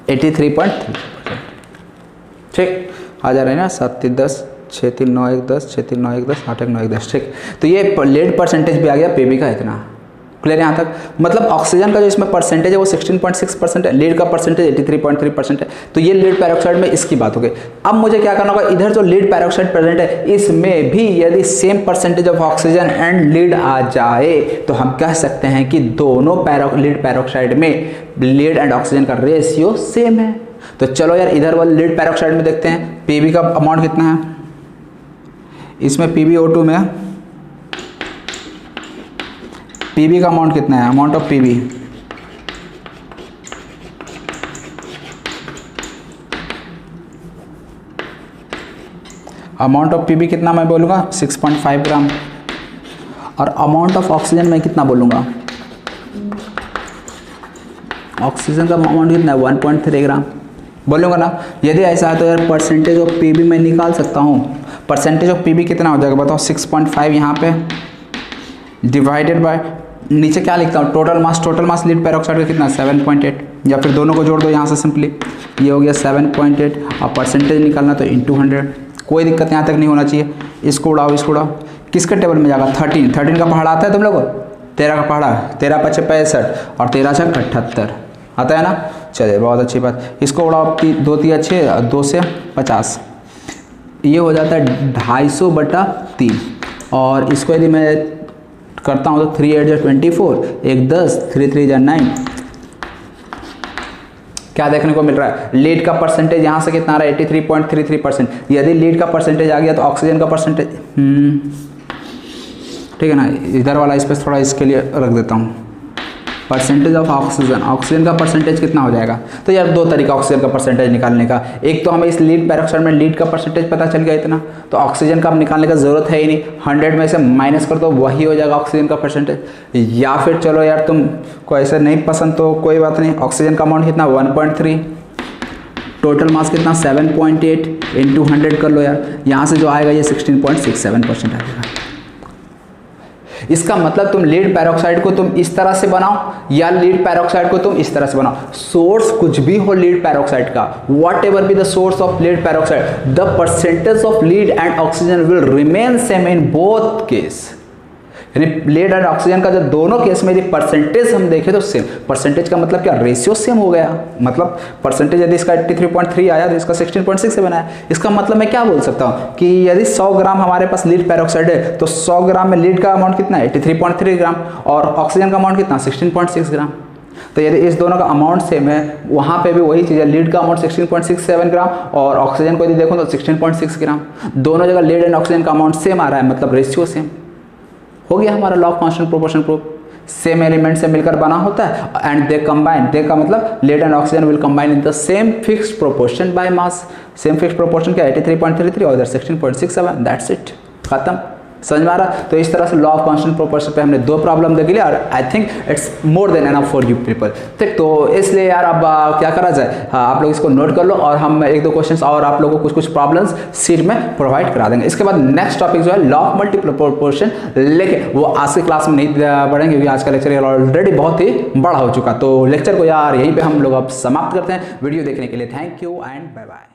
Speaker 1: 83.3%। ठीक आ जा रहे हैं ना? 7 10 63910 63910 819110 ठीक। तो ये लीड परसेंटेज भी आ गया पीबी का इतना। क्लियर यहाँ तक? मतलब ऑक्सीजन का जो इसमें परसेंटेज है वो 16.6% है, लीड का परसेंटेज 83.3% है। तो ये लीड पेरोक्साइड में इसकी बात हो गई। अब मुझे क्या करना होगा, इधर जो लीड पेरोक्साइड प्रेजेंट है इसमें भी यदि same percentage of oxygen and lead आ जाए तो हम कह सकते हैं कि दोनों लीड पेरोक्साइड में लीड एंड ऑक्सीजन का रेशियो सेम है। तो चलो यार इधर वाले लीड पेरोक्साइड में देखते हैं पीबी का अमाउंट कितना है। इसमें PbO2 में पीबी का अमाउंट कितना है, अमाउंट ऑफ पीबी कितना मैं बोलूँगा 6.5 ग्राम। और अमाउंट ऑफ ऑक्सीजन मैं कितना बोलूँगा, ऑक्सीजन का अमाउंट कितना है 1.3 ग्राम बोलूँगा ना। यदि ऐसा है तो यार परसेंटेज ऑफ पीबी मैं निकाल सकता हूँ। परसेंटेज ऑफ पीबी कितना हो जाएगा बताओ, 6.5 यहाँ पे डिवाइडेड बाय नीचे क्या लिखता हूँ, टोटल मास लीड पेरोक्साइड का कितना 7.8, या फिर दोनों को जोड़ दो यहाँ से सिंपली, ये हो गया 7.8 और परसेंटेज निकालना तो इंटू 100। कोई दिक्कत यहाँ तक नहीं होना चाहिए। इसको उड़ाओ किसके टेबल में जाएगा 13 का पहाड़ा आता है तुम लोग को, 13 का पहाड़ा 13 × 5 = 65 और 13 × 6 = 78 आता है ना। चलिए बहुत अच्छी बात। इसको उड़ाओ 2 × 3 = 6 और 2 से 50, ये हो जाता है 250/3। और इसको यदि मैं करता हूँ तो 3 × 8 = 24, 1 10, 3 3 = 9। क्या देखने को मिल रहा है, लीड का परसेंटेज यहाँ से कितना आ रहा है 83.33%। यदि लीड का परसेंटेज आ गया तो ऑक्सीजन का परसेंटेज ठीक है ना, इधर वाला स्पेस थोड़ा इसके लिए रख देता हूँ। परसेंटेज ऑफ ऑक्सीजन का परसेंटेज कितना हो जाएगा। तो यार दो तरीका ऑक्सीजन का परसेंटेज निकालने का, एक तो हमें इस लीड पेरोक्साइड में लीड का परसेंटेज पता चल गया इतना, तो ऑक्सीजन का अब निकालने का जरूरत है ही नहीं, 100 में से माइनस कर दो वही हो जाएगा ऑक्सीजन का परसेंटेज। या फिर चलो यार तुम को ऐसे नहीं पसंद तो कोई बात नहीं, ऑक्सीजन का अमाउंट कितना 1.3, टोटल मास कितना 7.8 इंटू 100 कर लो यार, यहाँ से जो आएगा ये 16.67% आएगा। इसका मतलब तुम लीड पेरोक्साइड को तुम इस तरह से बनाओ या लीड पेरोक्साइड को तुम इस तरह से बनाओ, सोर्स कुछ भी हो लीड पेरोक्साइड का, what ever be the source of lead peroxide, the percentage of lead and oxygen will remain same in both case. यानी लीड एंड ऑक्सीजन का जब दोनों केस में यदि परसेंटेज हम देखें तो सेम, परसेंटेज का मतलब क्या, रेशियो सेम हो गया। मतलब परसेंटेज यदि इसका 83.3 आया तो इसका 16.67 आया। इसका मतलब मैं क्या बोल सकता हूँ कि यदि 100 ग्राम हमारे पास लीड पेरोक्साइड है तो 100 ग्राम में लीड का अमाउंट कितना है 83.3 ग्राम और ऑक्सीजन का अमाउंट कितना 16.6 ग्राम। तो यदि इस दोनों का अमाउंट सेम है, वहाँ पे भी वही चीज़ है, लीड का अमाउंट 16.67 ग्राम और ऑक्सीजन को यदि देखो तो 16.6 ग्राम। दोनों जगह लीड एंड ऑक्सीजन का अमाउंट सेम आ रहा है, मतलब रेशियो सेम हो गया। हमारा law of constant proportion proof, same element से मिलकर बना होता है एंड दे कंबाइन, दे का मतलब lead and oxygen will combine in the same fixed proportion by mass. Same fixed proportion क्या 83.33 और 16.67, दैट्स इट, खत्म। समझ में आ रहा। तो इस तरह से लॉ ऑफ कांस्टेंट प्रोपोर्शन पे हमने दो प्रॉब्लम देख लिया और I think it's more than enough for you people. ठीक, तो इसलिए यार अब क्या करा जाए, आप लोग इसको नोट कर लो और हम एक दो क्वेश्चंस और आप लोगों को कुछ प्रॉब्लम्स सीट में प्रोवाइड करा देंगे। इसके बाद नेक्स्ट टॉपिक जो है लॉ ऑफ मल्टीपल प्रोपोर्शन, लेकिन वो आज की क्लास में नहीं पढ़ेंगे क्योंकि आज का लेक्चर ऑलरेडी बहुत ही बड़ा हो चुका। तो लेक्चर को यार यहीं पर हम लोग अब समाप्त करते हैं। वीडियो देखने के लिए thank you and bye bye.